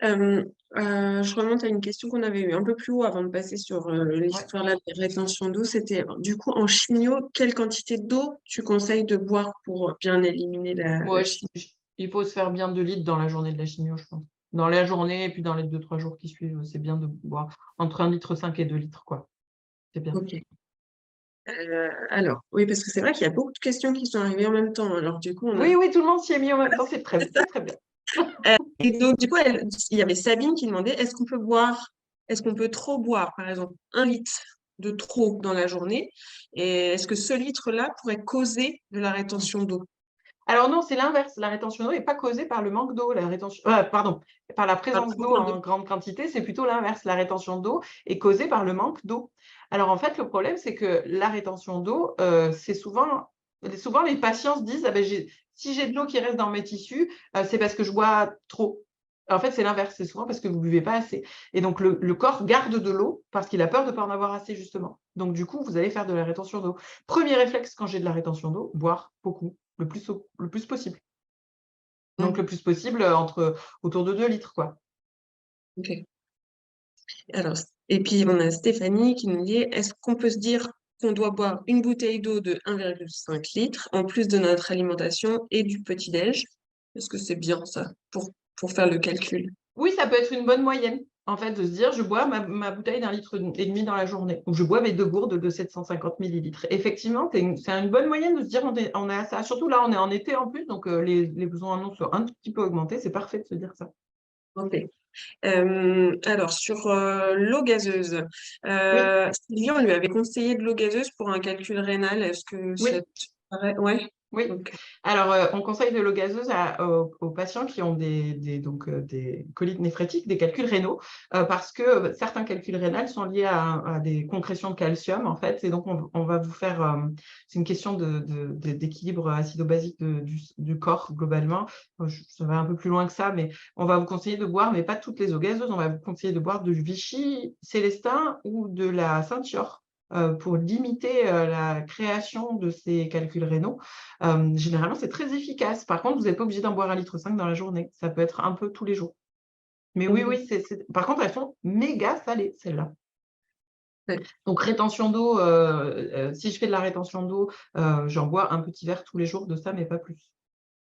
[SPEAKER 1] Je remonte à une question qu'on avait eue un peu plus haut avant de passer sur
[SPEAKER 2] Ouais.
[SPEAKER 1] l'histoire là, des rétentions d'eau. C'était du coup en chimio, quelle quantité d'eau tu conseilles de boire pour bien éliminer la
[SPEAKER 2] Ouais,
[SPEAKER 1] chimie?
[SPEAKER 2] il faut se faire bien 2 litres dans la journée de la chimio, je pense. Dans la journée et puis dans les 2-3 jours qui suivent, c'est bien de boire entre 1,5 litre et 2 litres, quoi. C'est bien.
[SPEAKER 1] Ok. Alors, oui, parce que c'est vrai qu'il y a beaucoup de questions qui sont arrivées en même temps. Alors, du coup, on a.
[SPEAKER 2] Oui, oui, tout le monde s'y est mis en même temps, c'est très bien.
[SPEAKER 1] Et donc, du coup, il y avait Sabine qui demandait est-ce qu'on peut trop boire, par exemple, 1 litre de trop dans la journée? Et est-ce que ce litre-là pourrait causer de la rétention d'eau?
[SPEAKER 2] Alors non, c'est l'inverse. La rétention d'eau n'est pas causée par le manque d'eau. Pardon, par la
[SPEAKER 1] Par
[SPEAKER 2] présence
[SPEAKER 1] trop
[SPEAKER 2] d'eau
[SPEAKER 1] plein d'eau.
[SPEAKER 2] en grande quantité, c'est plutôt l'inverse. La rétention d'eau est causée par le manque d'eau. Alors en fait, le problème, c'est que la rétention d'eau, c'est souvent les patients se disent: «Ah ben, si j'ai de l'eau qui reste dans mes tissus, c'est parce que je bois trop». En fait, c'est l'inverse. C'est souvent parce que vous ne buvez pas assez. Et donc le corps garde de l'eau parce qu'il a peur de ne pas en avoir assez, justement. Donc du coup, vous allez faire de la rétention d'eau. Premier réflexe quand j'ai de la rétention d'eau, boire beaucoup, le plus possible. Donc
[SPEAKER 1] Mmh,
[SPEAKER 2] le plus possible, autour de 2 litres, quoi.
[SPEAKER 1] OK. Alors, et puis on a Stéphanie qui nous dit: «Est-ce qu'on peut se dire qu'on doit boire une bouteille d'eau de 1,5 litre en plus de notre alimentation et du petit-déj?» Est-ce que c'est bien ça pour faire le calcul?
[SPEAKER 2] Oui, ça peut être une bonne moyenne, en fait, de se dire: «Je bois ma bouteille d'1,5 litre dans la journée» ou «Je bois mes 2 gourdes de 750 millilitres». Effectivement, c'est une bonne moyenne de se dire: «On est à ça». Surtout là, on est en été en plus, donc les besoins en eau sont un tout petit peu augmentés. C'est parfait de se dire ça.
[SPEAKER 1] OK. Alors sur, l'eau gazeuse,
[SPEAKER 2] Oui,
[SPEAKER 1] Sylvie, on lui avait conseillé de l'eau gazeuse pour un calcul rénal. Est-ce que ça
[SPEAKER 2] oui.
[SPEAKER 1] te paraît ouais?
[SPEAKER 2] Oui.
[SPEAKER 1] OK.
[SPEAKER 2] Alors, on conseille de l'eau gazeuse aux patients qui ont des coliques néphrétiques, des calculs rénaux, parce que, certains calculs rénals sont liés à des concrétions de calcium, en fait, et donc on va vous faire, c'est une question d'équilibre acido-basique du corps globalement. Ça va un peu plus loin que ça, mais on va vous conseiller de boire, mais pas toutes les eaux gazeuses, on va vous conseiller de boire du Vichy, Célestin ou de la Saint-Thior, pour limiter, la création de ces calculs rénaux. Généralement, c'est très efficace. Par contre, vous n'êtes pas obligé d'en boire 1,5 litre dans la journée. Ça peut être un peu tous les jours. Mais oui,
[SPEAKER 1] Mmh.
[SPEAKER 2] oui, par contre, elles sont méga salées, celles-là.
[SPEAKER 1] Ouais,
[SPEAKER 2] Donc rétention d'eau, si je fais de la rétention d'eau, j'en bois un petit verre tous les jours de ça, mais pas plus.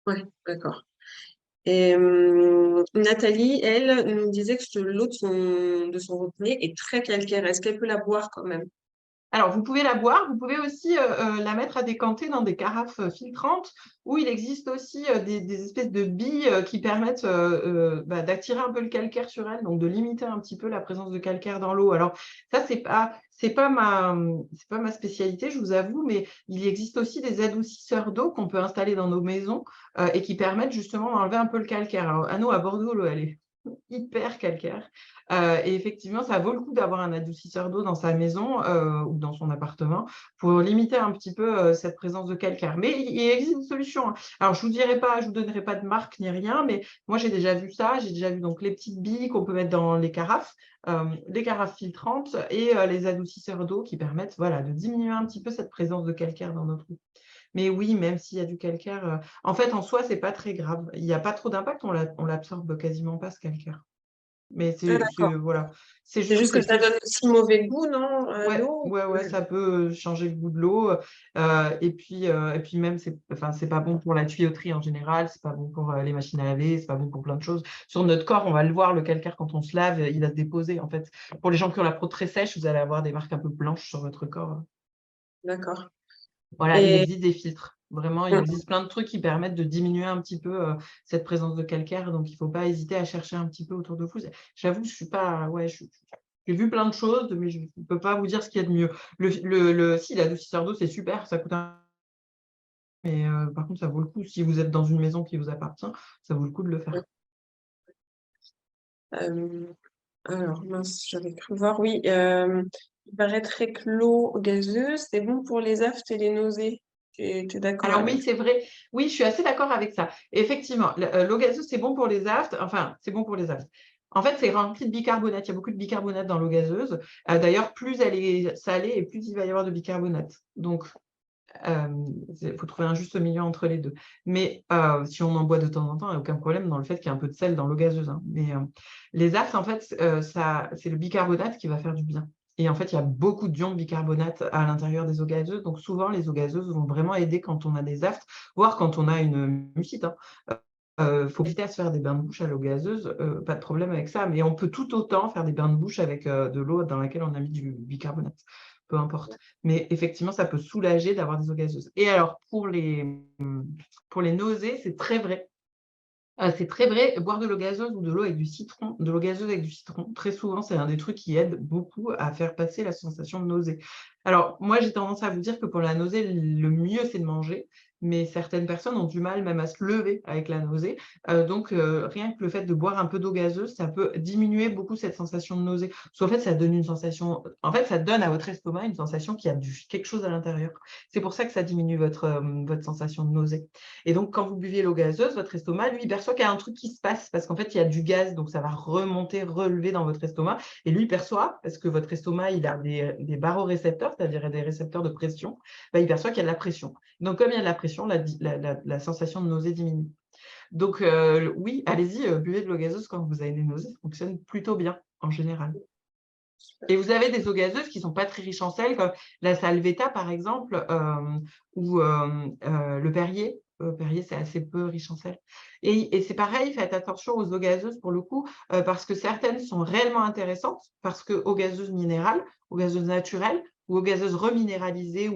[SPEAKER 1] ouais, d'accord. Et Nathalie, elle, nous disait que l'eau de son robinet est très calcaire. Est-ce qu'elle peut la boire quand même?
[SPEAKER 2] Alors, vous pouvez la boire, vous pouvez aussi, la mettre à décanter dans des carafes, filtrantes, où il existe aussi, des espèces de billes, qui permettent, d'attirer un peu le calcaire sur elle, donc de limiter un petit peu la présence de calcaire dans l'eau. Alors ça, c'est pas ma spécialité, je vous avoue, mais il existe aussi des adoucisseurs d'eau qu'on peut installer dans nos maisons, et qui permettent justement d'enlever un peu le calcaire. Alors à nous, à Bordeaux, l'eau, elle est hyper calcaire. Et effectivement, ça vaut le coup d'avoir un adoucisseur d'eau dans sa maison, ou dans son appartement pour limiter un petit peu, cette présence de calcaire. Mais il existe des solutions, hein. Alors je vous donnerai pas de marque ni rien, mais moi j'ai déjà vu ça. J'ai déjà vu donc les petites billes qu'on peut mettre dans les carafes filtrantes et les adoucisseurs d'eau qui permettent, voilà, de diminuer un petit peu cette présence de calcaire dans notre eau. Mais oui, même s'il y a du calcaire, en fait, en soi, c'est pas très grave. Il y a pas trop d'impact, on l'absorbe quasiment pas, ce calcaire. Mais
[SPEAKER 1] Ah d'accord.
[SPEAKER 2] voilà, c'est
[SPEAKER 1] C'est
[SPEAKER 2] juste que
[SPEAKER 1] juste
[SPEAKER 2] c'est
[SPEAKER 1] que ça
[SPEAKER 2] plus.
[SPEAKER 1] donne aussi mauvais goût, non, à
[SPEAKER 2] Ouais,
[SPEAKER 1] l'eau?
[SPEAKER 2] ouais, ouais, ça peut, changer le goût de l'eau, et puis même c'est pas bon pour la tuyauterie en général, c'est pas bon pour, les machines à laver, c'est pas bon pour plein de choses. Sur notre corps, on va le voir, le calcaire quand on se lave, il va se déposer en fait. Pour les gens qui ont la peau très sèche, vous allez avoir des marques un peu blanches sur votre corps.
[SPEAKER 1] D'accord.
[SPEAKER 2] Voilà, il
[SPEAKER 1] Et
[SPEAKER 2] existe des filtres. Vraiment, il
[SPEAKER 1] mmh,
[SPEAKER 2] existe plein de trucs qui permettent de diminuer un petit peu, cette présence de calcaire, donc il faut pas hésiter à chercher un petit peu autour de vous. J'avoue, je suis pas ouais, j'ai vu plein de choses, mais je ne peux pas vous dire ce qu'il y a de mieux. Si, l'adoucisseur d'eau, c'est super, ça coûte un mais par contre, ça vaut le coup. Si vous êtes dans une maison qui vous appartient, ça vaut le coup de le
[SPEAKER 1] ouais,
[SPEAKER 2] faire.
[SPEAKER 1] alors mince, j'avais cru voir, oui, il paraîtrait que l'eau gazeuse, c'est bon pour les aphtes et les nausées. Tu es d'accord
[SPEAKER 2] Alors oui,
[SPEAKER 1] avec ça?
[SPEAKER 2] c'est vrai. Oui, je suis assez d'accord avec ça. Effectivement, l'eau gazeuse, c'est bon pour les aftes, enfin, c'est bon pour les aftes. En fait, c'est rempli de bicarbonate. Il y a beaucoup de bicarbonate dans l'eau gazeuse. D'ailleurs, plus elle est salée et plus il va y avoir de bicarbonate. Donc, il faut trouver un juste milieu entre les 2. Mais, si on en boit de temps en temps, il y a aucun problème dans le fait qu'il y ait un peu de sel dans l'eau gazeuse, hein. Mais, les aftes, en fait, ça c'est le bicarbonate qui va faire du bien. Et en fait, il y a beaucoup d'ions de bicarbonate à l'intérieur des eaux gazeuses. Donc souvent, les eaux gazeuses vont vraiment aider quand on a des aftes, voire quand on a une mucite, hein. Faut éviter à se faire des bains de bouche à l'eau gazeuse, pas de problème avec ça, mais on peut tout autant faire des bains de bouche avec, de l'eau dans laquelle on a mis du bicarbonate, peu importe. Mais effectivement, ça peut soulager d'avoir des eaux gazeuses. Et alors pour les nausées, c'est très vrai. C'est très vrai, boire de l'eau gazeuse ou de l'eau avec du citron, de l'eau gazeuse avec du citron, très souvent, c'est un des trucs qui aide beaucoup à faire passer la sensation de nausée. Alors moi, j'ai tendance à vous dire que pour la nausée, le mieux, c'est de manger, mais certaines personnes ont du mal même à se lever avec la nausée. Donc, rien que le fait de boire un peu d'eau gazeuse, ça peut diminuer beaucoup cette sensation de nausée. Parce qu'en fait, ça donne une sensation, en fait, ça donne à votre estomac une sensation qu'il y a quelque chose à l'intérieur. C'est pour ça que ça diminue votre sensation de nausée. Et donc, quand vous buvez l'eau gazeuse, votre estomac, lui, il perçoit qu'il y a un truc qui se passe parce qu'en fait, il y a du gaz, donc ça va remonter, relever dans votre estomac. Et lui, il perçoit, parce que votre estomac, il a des barorécepteurs, c'est-à-dire des récepteurs de pression, il perçoit qu'il y a de la pression. Donc, comme il y a de la pression, la sensation de nausée diminue. Donc, oui, allez-y, buvez de l'eau gazeuse quand vous avez des nausées, ça fonctionne plutôt bien en général. Et vous avez des eaux gazeuses qui ne sont pas très riches en sel, comme la Salvetti, par exemple, ou le Perrier. Perrier, c'est assez peu riche en sel. Et c'est pareil, faites attention aux eaux gazeuses pour le coup, parce que certaines sont réellement intéressantes, parce que eaux gazeuses minérales, eaux gazeuses naturelles, ou eaux gazeuses reminéralisées,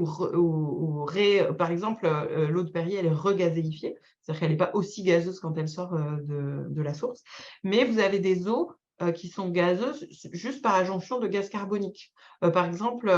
[SPEAKER 2] par exemple, l'eau de Perrier, elle est regazéifiée, c'est-à-dire qu'elle n'est pas aussi gazeuse quand elle sort de la source. Mais vous avez des eaux qui sont gazeuses juste par adjonction de gaz carbonique. Par exemple,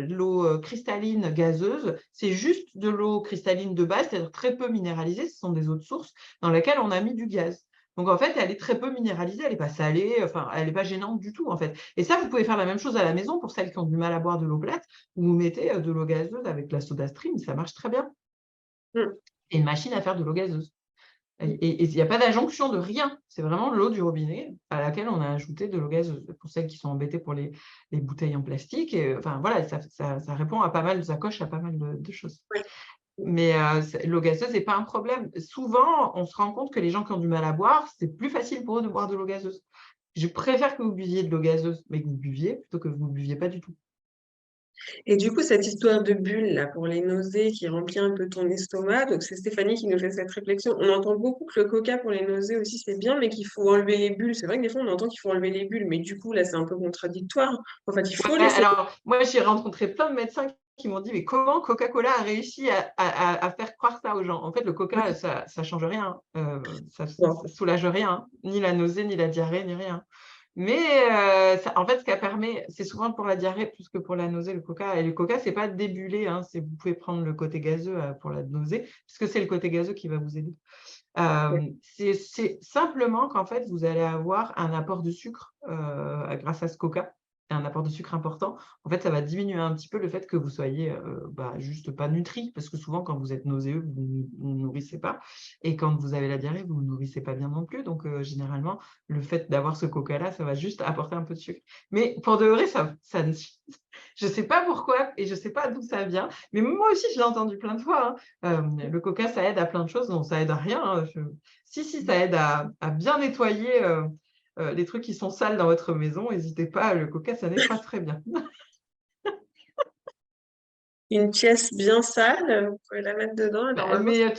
[SPEAKER 2] l'eau cristalline gazeuse, c'est juste de l'eau cristalline de base, c'est-à-dire très peu minéralisée, ce sont des eaux de source dans lesquelles on a mis du gaz. Donc, en fait, elle est très peu minéralisée, elle n'est pas salée, enfin, elle n'est pas gênante du tout, en fait. Et ça, vous pouvez faire la même chose à la maison pour celles qui ont du mal à boire de l'eau plate, vous mettez de l'eau gazeuse avec la soda stream, ça marche très bien. Et une machine à faire de l'eau gazeuse. Et il n'y a pas d'adjonction de rien. C'est vraiment l'eau du robinet à laquelle on a ajouté de l'eau gazeuse. Pour celles qui sont embêtées pour les bouteilles en plastique. Et, enfin, voilà, ça répond à pas mal, ça coche à pas mal de choses.
[SPEAKER 1] Oui.
[SPEAKER 2] Mais l'eau gazeuse n'est pas un problème. Souvent, on se rend compte que les gens qui ont du mal à boire, c'est plus facile pour eux de boire de l'eau gazeuse. Je préfère que vous buviez de l'eau gazeuse, mais que vous buviez, plutôt que vous ne buviez pas du tout.
[SPEAKER 1] Et du coup, cette histoire de bulle là pour les nausées qui remplit un peu ton estomac, donc c'est Stéphanie qui nous fait cette réflexion. On entend beaucoup que le coca pour les nausées aussi c'est bien, mais qu'il faut enlever les bulles. C'est vrai que des fois on entend qu'il faut enlever les bulles, mais du coup là c'est un peu contradictoire. En fait, il faut
[SPEAKER 2] Ouais,
[SPEAKER 1] laisser.
[SPEAKER 2] alors, moi, j'ai rencontré plein de médecins qui m'ont dit, mais comment Coca-Cola a réussi à faire croire ça aux gens? En fait, le coca, ça ne change rien, ça
[SPEAKER 1] Bon.
[SPEAKER 2] soulage rien, hein, ni la nausée, ni la diarrhée, ni rien. Mais en fait, ce qui permet, c'est souvent pour la diarrhée plus que pour la nausée, le coca. Et le coca, ce n'est pas débulé, hein, vous pouvez prendre le côté gazeux pour la nausée, puisque c'est le côté gazeux qui va vous aider. C'est simplement qu'en fait, vous allez avoir un apport de sucre grâce à ce coca, un apport de sucre important. En fait, ça va diminuer un petit peu le fait que vous soyez juste pas nutri, parce que souvent, quand vous êtes nauséeux, vous ne nourrissez pas. Et quand vous avez la diarrhée, vous ne nourrissez pas bien non plus. Donc, généralement, le fait d'avoir ce coca-là, ça va juste apporter un peu de sucre. Mais pour de vrai, je ne sais pas pourquoi et je ne sais pas d'où ça vient. Mais moi aussi, je l'ai entendu plein de fois, hein. Le coca, ça aide à plein de choses. Non, ça aide à rien, hein. Si, ça aide à bien nettoyer les trucs qui sont sales dans votre maison. N'hésitez pas, le coca, ça nettoie très bien.
[SPEAKER 1] Une pièce bien sale, vous pouvez la mettre dedans et normalement.
[SPEAKER 2] Mais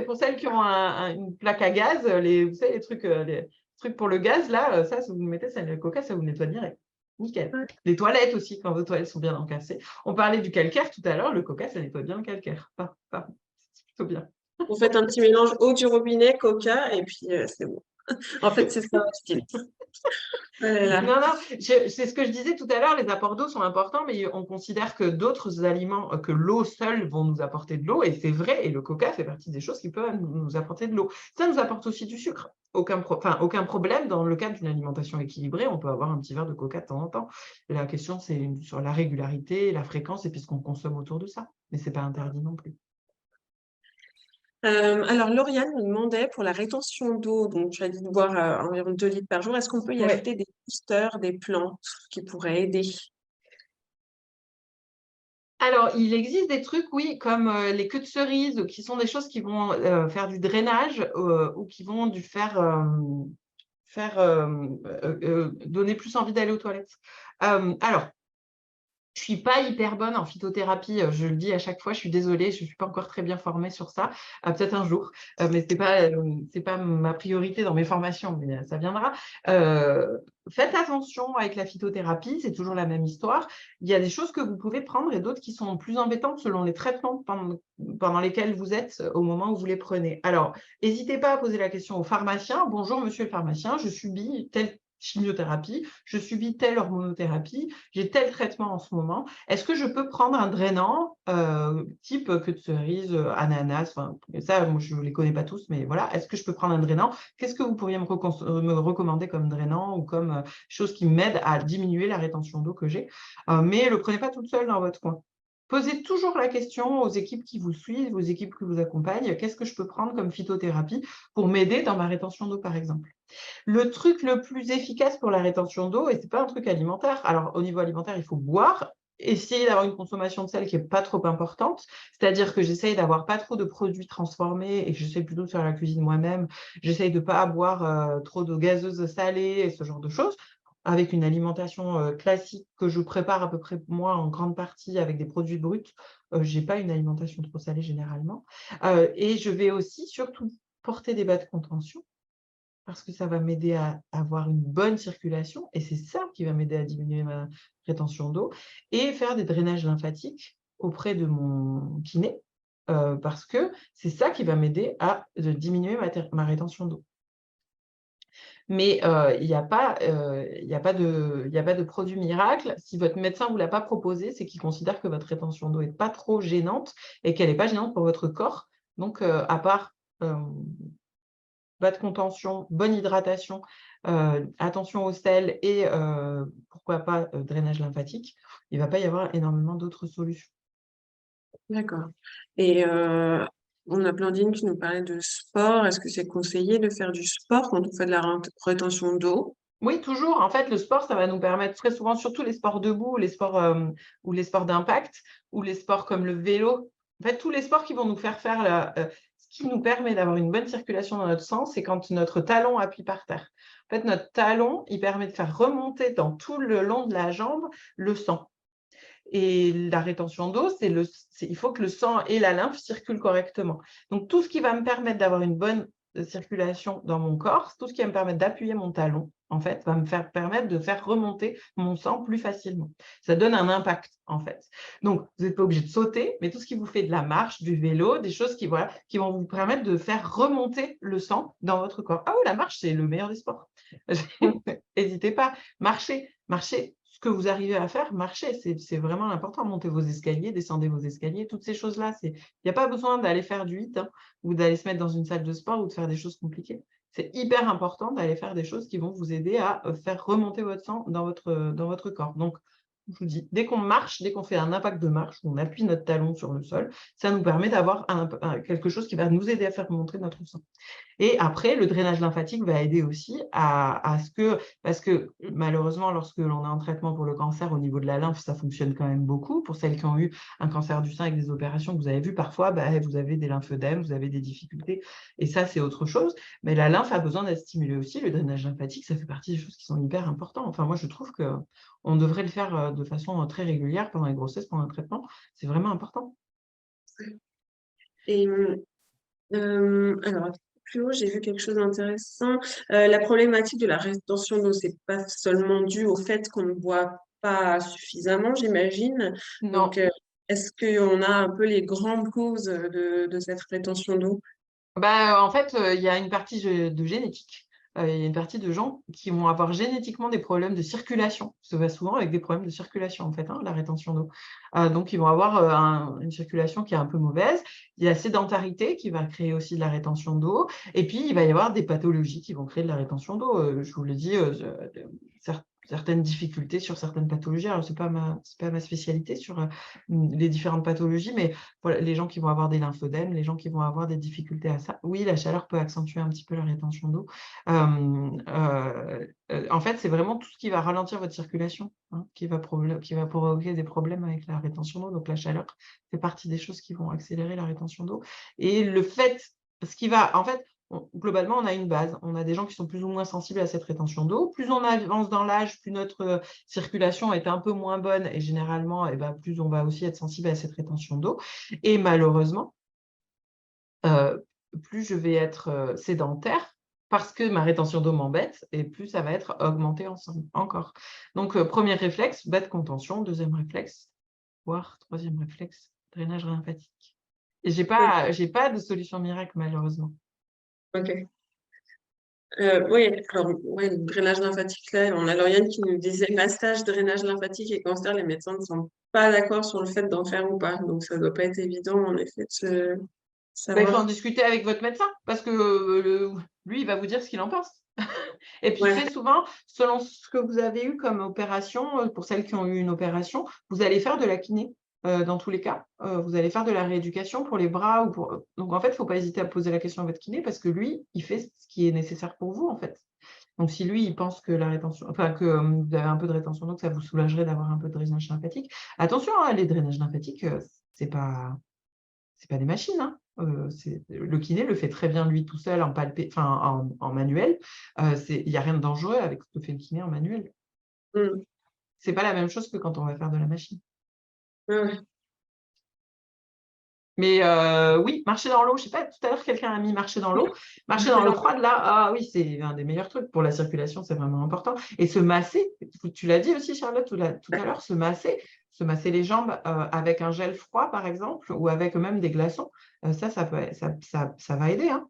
[SPEAKER 2] pour celles qui ont une plaque à gaz, vous savez, les trucs pour le gaz, là, ça, si vous mettez ça, le coca, ça vous nettoie direct. Nickel.
[SPEAKER 1] Ouais.
[SPEAKER 2] Les toilettes aussi, quand vos toilettes sont bien encassées. On parlait du calcaire tout à l'heure, le coca, ça nettoie bien le calcaire. C'est plutôt bien.
[SPEAKER 1] Vous faites un petit mélange eau du robinet, coca, et puis c'est bon. En fait, c'est ça votre style. Voilà.
[SPEAKER 2] Non, c'est ce que je disais tout à l'heure, les apports d'eau sont importants, mais on considère que d'autres aliments, que l'eau seule vont nous apporter de l'eau, et c'est vrai, et le coca fait partie des choses qui peuvent nous apporter de l'eau. Ça nous apporte aussi du sucre. Aucun problème, dans le cadre d'une alimentation équilibrée, on peut avoir un petit verre de coca de temps en temps. La question, c'est sur la régularité, la fréquence, et puis ce qu'on consomme autour de ça. Mais ce n'est pas interdit non plus.
[SPEAKER 1] Alors, Lauriane me demandait pour la rétention d'eau, donc tu as dit de boire environ 2 litres par jour, est-ce qu'on peut y
[SPEAKER 2] Ouais.
[SPEAKER 1] ajouter des boosters, des plantes qui pourraient aider?
[SPEAKER 2] Alors, il existe des trucs, oui, comme les queues de cerise, qui sont des choses qui vont faire du drainage ou qui vont donner plus envie d'aller aux toilettes. Alors, je ne suis pas hyper bonne en phytothérapie, je le dis à chaque fois, je suis désolée, je ne suis pas encore très bien formée sur ça, peut-être un jour, mais ce n'est pas ma priorité dans mes formations, mais ça viendra. Faites attention avec la phytothérapie, c'est toujours la même histoire. Il y a des choses que vous pouvez prendre et d'autres qui sont plus embêtantes selon les traitements pendant lesquels vous êtes au moment où vous les prenez. Alors, n'hésitez pas à poser la question au pharmacien. Bonjour, monsieur le pharmacien, je subis chimiothérapie, je subis telle hormonothérapie, j'ai tel traitement en ce moment. Est-ce que je peux prendre un drainant type queue de cerise, ananas, enfin, ça, moi, je ne les connais pas tous, mais voilà. Est-ce que je peux prendre un drainant? Qu'est-ce que vous pourriez me recommander comme drainant ou comme chose qui m'aide à diminuer la rétention d'eau que j'ai? Mais ne le prenez pas toute seule dans votre coin. Posez toujours la question aux équipes qui vous suivent, aux équipes qui vous accompagnent, qu'est-ce que je peux prendre comme phytothérapie pour m'aider dans ma rétention d'eau, par exemple? Le truc le plus efficace pour la rétention d'eau, et ce n'est pas un truc alimentaire, alors au niveau alimentaire, il faut boire, essayer d'avoir une consommation de sel qui n'est pas trop importante, c'est-à-dire que j'essaye d'avoir pas trop de produits transformés et que j'essaie plutôt de faire la cuisine moi-même. J'essaye de ne pas boire trop de gazeuses salées et ce genre de choses, avec une alimentation classique que je prépare à peu près moi en grande partie avec des produits bruts. Je n'ai pas une alimentation trop salée généralement. Et je vais aussi surtout porter des bas de contention parce que ça va m'aider à avoir une bonne circulation et c'est ça qui va m'aider à diminuer ma rétention d'eau et faire des drainages lymphatiques auprès de mon kiné, parce que c'est ça qui va m'aider à diminuer ma rétention d'eau. Mais il n'y a pas, il y a pas de produit miracle. Si votre médecin ne vous l'a pas proposé, c'est qu'il considère que votre rétention d'eau n'est pas trop gênante et qu'elle n'est pas gênante pour votre corps. Donc à part, bas de contention, bonne hydratation, attention au sel et pourquoi pas, drainage lymphatique, il ne va pas y avoir énormément d'autres solutions.
[SPEAKER 1] D'accord. Et on a Blandine qui nous parlait de sport. Est-ce que c'est conseillé de faire du sport quand on fait de la rétention d'eau?
[SPEAKER 2] Oui, toujours. En fait, le sport, ça va nous permettre très souvent, surtout les sports debout ou les sports d'impact ou les sports comme le vélo. En fait, tous les sports qui vont nous faire faire ce qui nous permet d'avoir une bonne circulation dans notre sang, c'est quand notre talon appuie par terre. En fait, notre talon, il permet de faire remonter dans tout le long de la jambe le sang. Et la rétention d'eau, il faut que le sang et la lymphe circulent correctement. Donc, tout ce qui va me permettre d'avoir une bonne circulation dans mon corps, tout ce qui va me permettre d'appuyer mon talon, en fait, va me permettre de faire remonter mon sang plus facilement. Ça donne un impact, en fait. Donc, vous n'êtes pas obligé de sauter, mais tout ce qui vous fait de la marche, du vélo, des choses qui, voilà, qui vont vous permettre de faire remonter le sang dans votre corps. Ah oui, la marche, c'est le meilleur des sports. N'hésitez pas, marchez, marchez. Ce que vous arrivez à faire, marchez, c'est vraiment important. Montez vos escaliers, descendez vos escaliers, toutes ces choses-là. Il n'y a pas besoin d'aller faire du HIIT ou d'aller se mettre dans une salle de sport ou de faire des choses compliquées. C'est hyper important d'aller faire des choses qui vont vous aider à faire remonter votre sang dans votre corps. Donc, je vous dis, dès qu'on marche, dès qu'on fait un impact de marche, on appuie notre talon sur le sol, ça nous permet d'avoir quelque chose qui va nous aider à faire remonter notre sang. Et après, le drainage lymphatique va aider aussi à ce que, parce que malheureusement, lorsque l'on est en traitement pour le cancer, au niveau de la lymphe, ça fonctionne quand même beaucoup. Pour celles qui ont eu un cancer du sein avec des opérations que vous avez vues, parfois, vous avez des lymphœdèmes, vous avez des difficultés. Et ça, c'est autre chose. Mais la lymphe a besoin d'être stimulée aussi. Le drainage lymphatique, ça fait partie des choses qui sont hyper importantes. Enfin, moi, je trouve qu'on devrait le faire de façon très régulière pendant les grossesses, pendant un traitement. C'est vraiment important.
[SPEAKER 1] Et alors, plus haut, j'ai vu quelque chose d'intéressant. La problématique de la rétention d'eau, c'est pas seulement dû au fait qu'on ne boit pas suffisamment, j'imagine.
[SPEAKER 2] Non.
[SPEAKER 1] Donc, est-ce qu'on a un peu les grandes causes de cette rétention d'eau?
[SPEAKER 2] En fait, il y a une partie de génétique. Il y a une partie de gens qui vont avoir génétiquement des problèmes de circulation. Ça va souvent avec des problèmes de circulation, en fait, la rétention d'eau. Donc, ils vont avoir une circulation qui est un peu mauvaise. Il y a la sédentarité qui va créer aussi de la rétention d'eau. Et puis, il va y avoir des pathologies qui vont créer de la rétention d'eau. Je vous le dis, certaines difficultés sur certaines pathologies. Alors, ce n'est pas ma spécialité sur les différentes pathologies, mais voilà, les gens qui vont avoir des lymphœdèmes, les gens qui vont avoir des difficultés à ça. Oui, la chaleur peut accentuer un petit peu la rétention d'eau. En fait, c'est vraiment tout ce qui va ralentir votre circulation qui va provoquer des problèmes avec la rétention d'eau. Donc, la chaleur fait partie des choses qui vont accélérer la rétention d'eau. Et le fait, en fait, globalement, on a une base. On a des gens qui sont plus ou moins sensibles à cette rétention d'eau. Plus on avance dans l'âge, plus notre circulation est un peu moins bonne et généralement, plus on va aussi être sensible à cette rétention d'eau. Et malheureusement, plus je vais être sédentaire parce que ma rétention d'eau m'embête et plus ça va être augmenté encore. Donc, premier réflexe, bas de contention. Deuxième réflexe, voire troisième réflexe, drainage lymphatique. Et j'ai pas de solution miracle, malheureusement.
[SPEAKER 1] Ok. Oui, alors, ouais, le drainage lymphatique, là, on a Lauriane qui nous disait massage, drainage lymphatique et cancer, les médecins ne sont pas d'accord sur le fait d'en faire ou pas. Donc, ça ne doit pas être évident, en effet, de
[SPEAKER 2] Ben, il faut en
[SPEAKER 1] savoir.
[SPEAKER 2] discuter avec votre médecin parce que lui, il va vous dire ce qu'il en pense. Et puis
[SPEAKER 1] Ouais,
[SPEAKER 2] très souvent, selon ce que vous avez eu comme opération, pour celles qui ont eu une opération, vous allez faire de la kiné, dans tous les cas. Vous allez faire de la rééducation pour les bras ou pour donc en fait, il ne faut pas hésiter à poser la question à votre kiné parce que lui, il fait ce qui est nécessaire pour vous, en fait. Donc si lui, il pense que la rétention enfin que, vous avez un peu de rétention d'eau, que ça vous soulagerait d'avoir un peu de drainage lymphatique. Attention, hein, les drainages lymphatiques, c'est pas c'est pas des machines, hein. Le kiné le fait très bien lui tout seul en en manuel. Il y a rien de dangereux avec ce que fait le kiné en manuel.
[SPEAKER 1] mm,
[SPEAKER 2] C'est pas la même chose que quand on va faire de la machine.
[SPEAKER 1] ouais, ouais.
[SPEAKER 2] Mais oui, marcher dans l'eau, je sais pas, tout à l'heure quelqu'un a mis marcher dans l'eau. Marcher dans l'eau
[SPEAKER 1] Excellent.
[SPEAKER 2] froide là, ah oui, c'est un des meilleurs trucs pour la circulation, c'est vraiment important et se masser, tu l'as dit aussi Charlotte tout à l'heure, se masser les jambes, avec un gel froid par exemple ou avec même des glaçons, ça peut ça va aider, hein.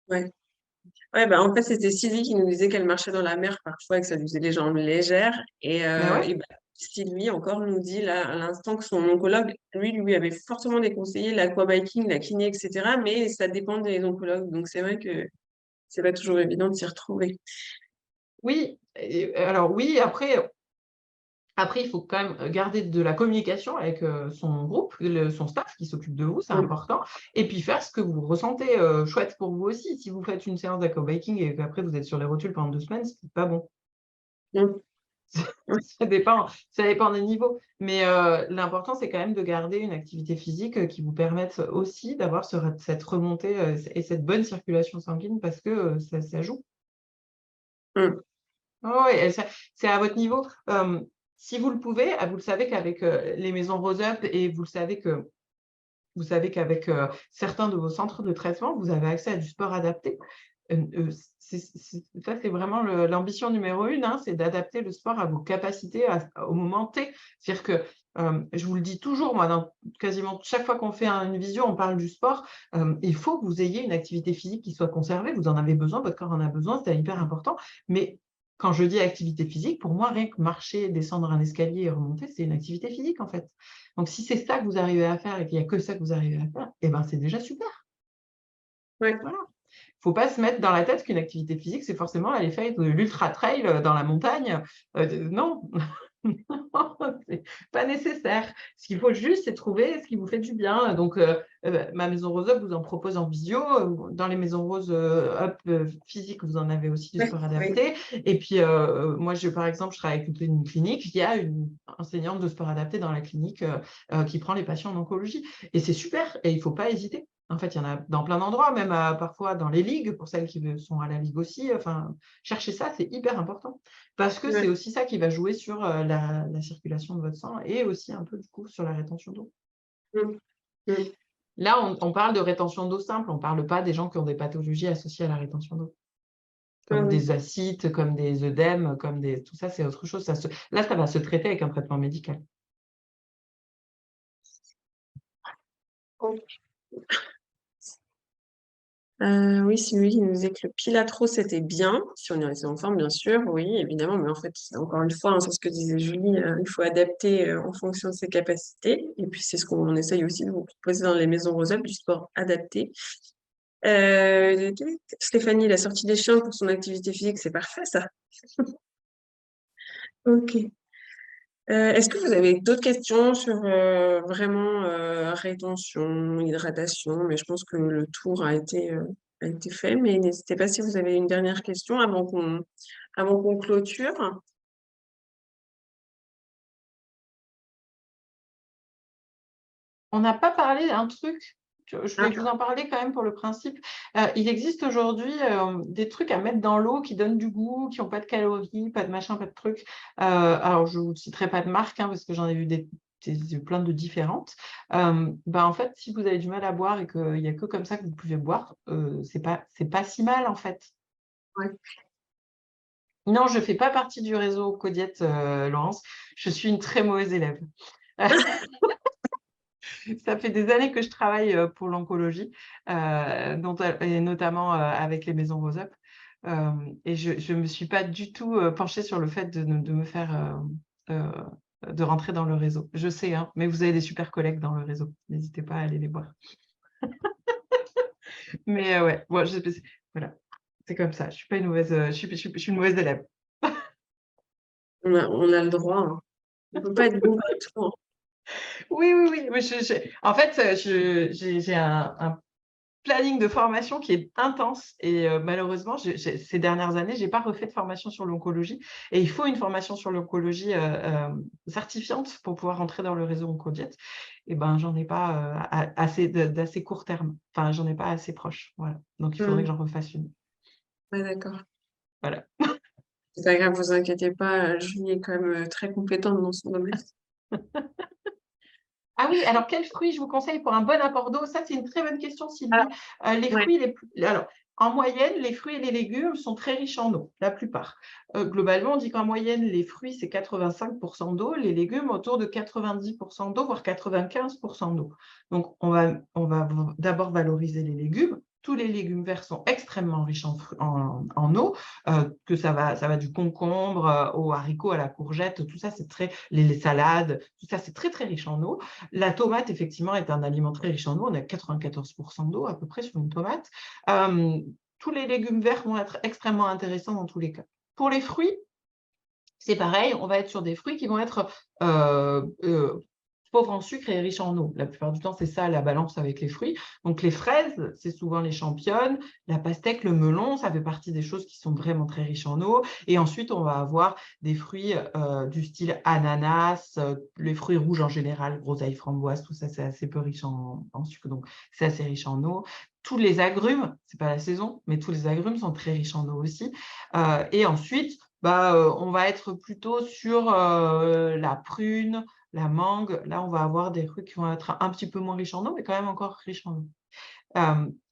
[SPEAKER 1] Ouais. Ouais, bah, en fait, c'était Sylvie qui nous disait qu'elle marchait dans la mer parfois et que ça lui faisait les jambes légères.
[SPEAKER 2] Bah ouais.
[SPEAKER 1] Et bah, Sylvie encore nous dit là à l'instant que son oncologue, lui avait fortement déconseillé l'aquabiking, la kiné, etc. Mais ça dépend des oncologues. Donc c'est vrai que c'est pas toujours évident de s'y retrouver.
[SPEAKER 2] Oui et alors oui, après, il faut quand même garder de la communication avec, son groupe, son staff qui s'occupe de vous, c'est
[SPEAKER 1] Mm.
[SPEAKER 2] important et puis faire ce que vous ressentez, chouette pour vous aussi. Si vous faites une séance d'aquabiking et qu'après vous êtes sur les rotules pendant 2 semaines, c'est pas bon.
[SPEAKER 1] Mm. Ouais,
[SPEAKER 2] Ça dépend des niveaux, mais l'important, c'est quand même de garder une activité physique, qui vous permette aussi d'avoir cette remontée, et cette bonne circulation sanguine parce que, ça joue.
[SPEAKER 1] mm.
[SPEAKER 2] Ouais, ouais et ça c'est à votre niveau. Si vous le pouvez, vous le savez qu'avec, les maisons Rose Up et vous savez qu'avec, certains de vos centres de traitement, vous avez accès à du sport adapté. C'est vraiment l'ambition numéro 1, hein, c'est d'adapter le sport à vos capacités au moment T. C'est-à-dire que, je vous le dis toujours, moi, dans quasiment chaque fois qu'on fait une visio, on parle du sport. Il faut que vous ayez une activité physique qui soit conservée. Vous en avez besoin, votre corps en a besoin, c'est hyper important. Mais quand je dis activité physique, pour moi, rien que marcher, descendre un escalier et remonter, c'est une activité physique, en fait. Donc si c'est ça que vous arrivez à faire et qu'il y a que ça que vous arrivez à faire, eh ben, c'est déjà super.
[SPEAKER 1] Ouais.
[SPEAKER 2] Voilà. Faut pas se mettre dans la tête qu'une activité physique, c'est forcément aller faire de l'ultra trail, dans la montagne. Non, non, c'est pas nécessaire. Ce qu'il faut juste, c'est trouver ce qui vous fait du bien. Donc, ma maison Rose Up vous en propose en visio. Dans les maisons Rose Up physiques, vous en avez aussi du
[SPEAKER 1] Ouais,
[SPEAKER 2] sport
[SPEAKER 1] oui.
[SPEAKER 2] adapté. Et puis, moi, par exemple, je travaille avec une clinique. Il y a une enseignante de sport adapté dans la clinique qui prend les patients en oncologie. Et c'est super. Et il faut pas hésiter. En fait, il y en a dans plein d'endroits, même parfois dans les ligues, pour celles qui sont à la ligue aussi. Enfin, chercher ça, c'est hyper important. Parce que c'est
[SPEAKER 1] Ouais.
[SPEAKER 2] aussi ça qui va jouer sur la circulation de votre sang et aussi un peu du coup sur la rétention d'eau.
[SPEAKER 1] Mm. Mm.
[SPEAKER 2] Là, on parle de rétention d'eau simple, on ne parle pas des gens qui ont des pathologies associées à la rétention d'eau,
[SPEAKER 1] Ouais,
[SPEAKER 2] comme
[SPEAKER 1] ouais.
[SPEAKER 2] des ascites, comme des œdèmes, tout ça, c'est autre chose. Là, ça va se traiter avec un traitement médical.
[SPEAKER 1] Ok. Oui, c'est lui qui nous disait que le pilatro, c'était bien, si on est resté en forme, bien sûr, oui, évidemment, mais en fait, encore une fois, hein, c'est ce que disait Julie, il faut adapter en fonction de ses capacités, et puis c'est ce qu'on essaye aussi de vous proposer dans les maisons Rose Up, du sport adapté. Euh, Stéphanie, la sortie des chiens pour son activité physique, c'est parfait, ça. Ok. Est-ce que vous avez d'autres questions sur vraiment rétention, hydratation? Mais je pense que le tour a été fait. Mais n'hésitez pas si vous avez une dernière question avant qu'on clôture.
[SPEAKER 2] On n'a pas parlé d'un truc, je vais vous
[SPEAKER 1] Ah,
[SPEAKER 2] en parler quand même pour le principe. Il existe aujourd'hui des trucs à mettre dans l'eau qui donnent du goût, qui n'ont pas de calories, pas de machin, pas de trucs. Alors, je ne vous citerai pas de marque parce que j'en ai vu plein de différentes. En fait, si vous avez du mal à boire et qu'il n'y a que comme ça que vous pouvez boire, c'est pas si mal en fait.
[SPEAKER 1] ouais.
[SPEAKER 2] Non, je ne fais pas partie du réseau Codiette, Laurence. Je suis une très mauvaise élève. Ça fait des années que je travaille pour l'oncologie, et notamment avec les maisons Rose Up. Et je ne me suis pas du tout penchée sur le fait de me faire de rentrer dans le réseau. Je sais, hein, mais vous avez des super collègues dans le réseau. N'hésitez pas à aller les voir. Mais ouais, bon, voilà, c'est comme ça. Je suis pas une mauvaise, je suis une mauvaise élève.
[SPEAKER 1] On a le droit, hein. On ne peut pas être bon partout, hein.
[SPEAKER 2] Oui, oui, oui. Oui, en fait, j'ai un planning de formation qui est intense et malheureusement, ces dernières années, je n'ai pas refait de formation sur l'oncologie et il faut une formation sur l'oncologie certifiante pour pouvoir rentrer dans le réseau Oncodiète. Et ben, j'en ai pas d'assez court terme. Enfin, j'en ai pas assez proche. Voilà. Donc, il faudrait que j'en refasse une.
[SPEAKER 1] Ouais, d'accord.
[SPEAKER 2] Voilà.
[SPEAKER 1] C'est pas grave, vous inquiétez pas, Julie est quand même très compétente dans son domaine.
[SPEAKER 2] Ah oui, alors quels fruits je vous conseille pour un bon apport d'eau? Ça, c'est une très bonne question,
[SPEAKER 1] Alors,
[SPEAKER 2] Sylvie. Les
[SPEAKER 1] ouais.
[SPEAKER 2] fruits alors, en moyenne, les fruits et les légumes sont très riches en eau, la plupart. Globalement, on dit qu'en moyenne, les fruits, c'est 85% d'eau, les légumes autour de 90% d'eau, voire 95% d'eau. Donc, on va d'abord valoriser les légumes. Tous les légumes verts sont extrêmement riches en eau, que ça va du concombre aux haricots, à la courgette, tout ça, c'est les salades, tout ça, c'est très, très riche en eau. La tomate, effectivement, est un aliment très riche en eau. On a 94% d'eau à peu près sur une tomate. Tous les légumes verts vont être extrêmement intéressants dans tous les cas. Pour les fruits, c'est pareil, on va être sur des fruits qui vont être pauvres en sucre et riches en eau. La plupart du temps, c'est ça la balance avec les fruits. Donc les fraises, c'est souvent les championnes, la pastèque, le melon, ça fait partie des choses qui sont vraiment très riches en eau. Et ensuite, on va avoir des fruits du style ananas, les fruits rouges en général, groseille, framboise, tout ça, c'est assez peu riche en sucre, donc c'est assez riche en eau. Tous les agrumes, c'est pas la saison, mais tous les agrumes sont très riches en eau aussi. Et ensuite, on va être plutôt sur la prune, la mangue. Là, on va avoir des fruits qui vont être un petit peu moins riches en eau, mais quand même encore riches en eau.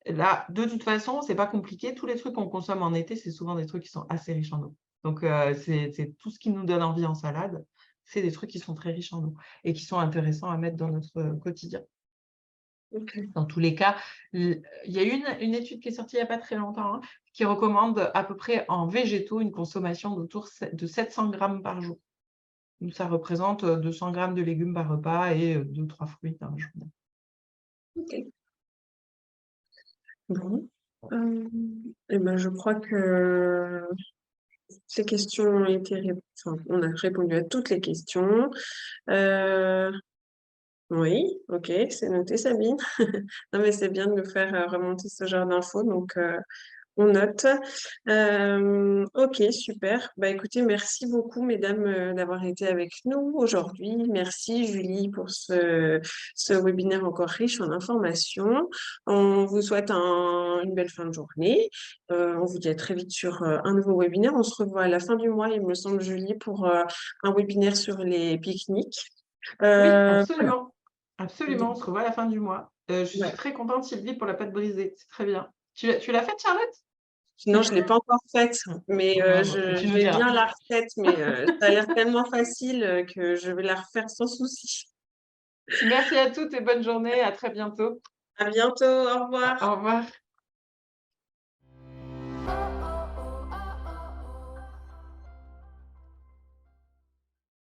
[SPEAKER 2] Là, de toute façon, c'est pas compliqué. Tous les trucs qu'on consomme en été, c'est souvent des trucs qui sont assez riches en eau. Donc, c'est tout ce qui nous donne envie en salade. C'est des trucs qui sont très riches en eau et qui sont intéressants à mettre dans notre quotidien.
[SPEAKER 1] Ok.
[SPEAKER 2] Dans tous les cas, il y a une étude qui est sortie il n'y a pas très longtemps, hein, qui recommande à peu près en végétaux une consommation d'autour de 700 grammes par jour. Donc, ça représente 200 grammes de légumes par repas et 2-3 fruits par jour.
[SPEAKER 1] Ok. Bon. Et ben, je crois que ces questions ont été enfin, on a répondu à toutes les questions. Euh, oui, ok, c'est noté, Sabine. Non, mais c'est bien de nous faire remonter ce genre d'infos, donc on note. Ok, super. Bah, écoutez, merci beaucoup, mesdames, d'avoir été avec nous aujourd'hui. Merci, Julie, pour ce webinaire encore riche en informations. On vous souhaite une belle fin de journée. On vous dit à très vite sur un nouveau webinaire. On se revoit à la fin du mois, il me semble, Julie, pour un webinaire sur les pique-niques.
[SPEAKER 2] Oui,
[SPEAKER 1] Voilà.
[SPEAKER 2] absolument. Absolument, on se revoit à la fin du mois. Je suis
[SPEAKER 1] Ouais.
[SPEAKER 2] très contente, Sylvie, pour la pâte brisée. C'est très bien. Tu l'as faite, Charlotte?
[SPEAKER 1] Non, je ne l'ai pas encore faite, mais
[SPEAKER 2] Bon, tu nous
[SPEAKER 1] j'ai
[SPEAKER 2] diras.
[SPEAKER 1] bien la recette, mais ça a l'air tellement facile que je vais la refaire sans souci.
[SPEAKER 2] Merci à toutes et bonne journée. À très bientôt.
[SPEAKER 1] À bientôt, au
[SPEAKER 2] Au
[SPEAKER 1] revoir.
[SPEAKER 2] revoir.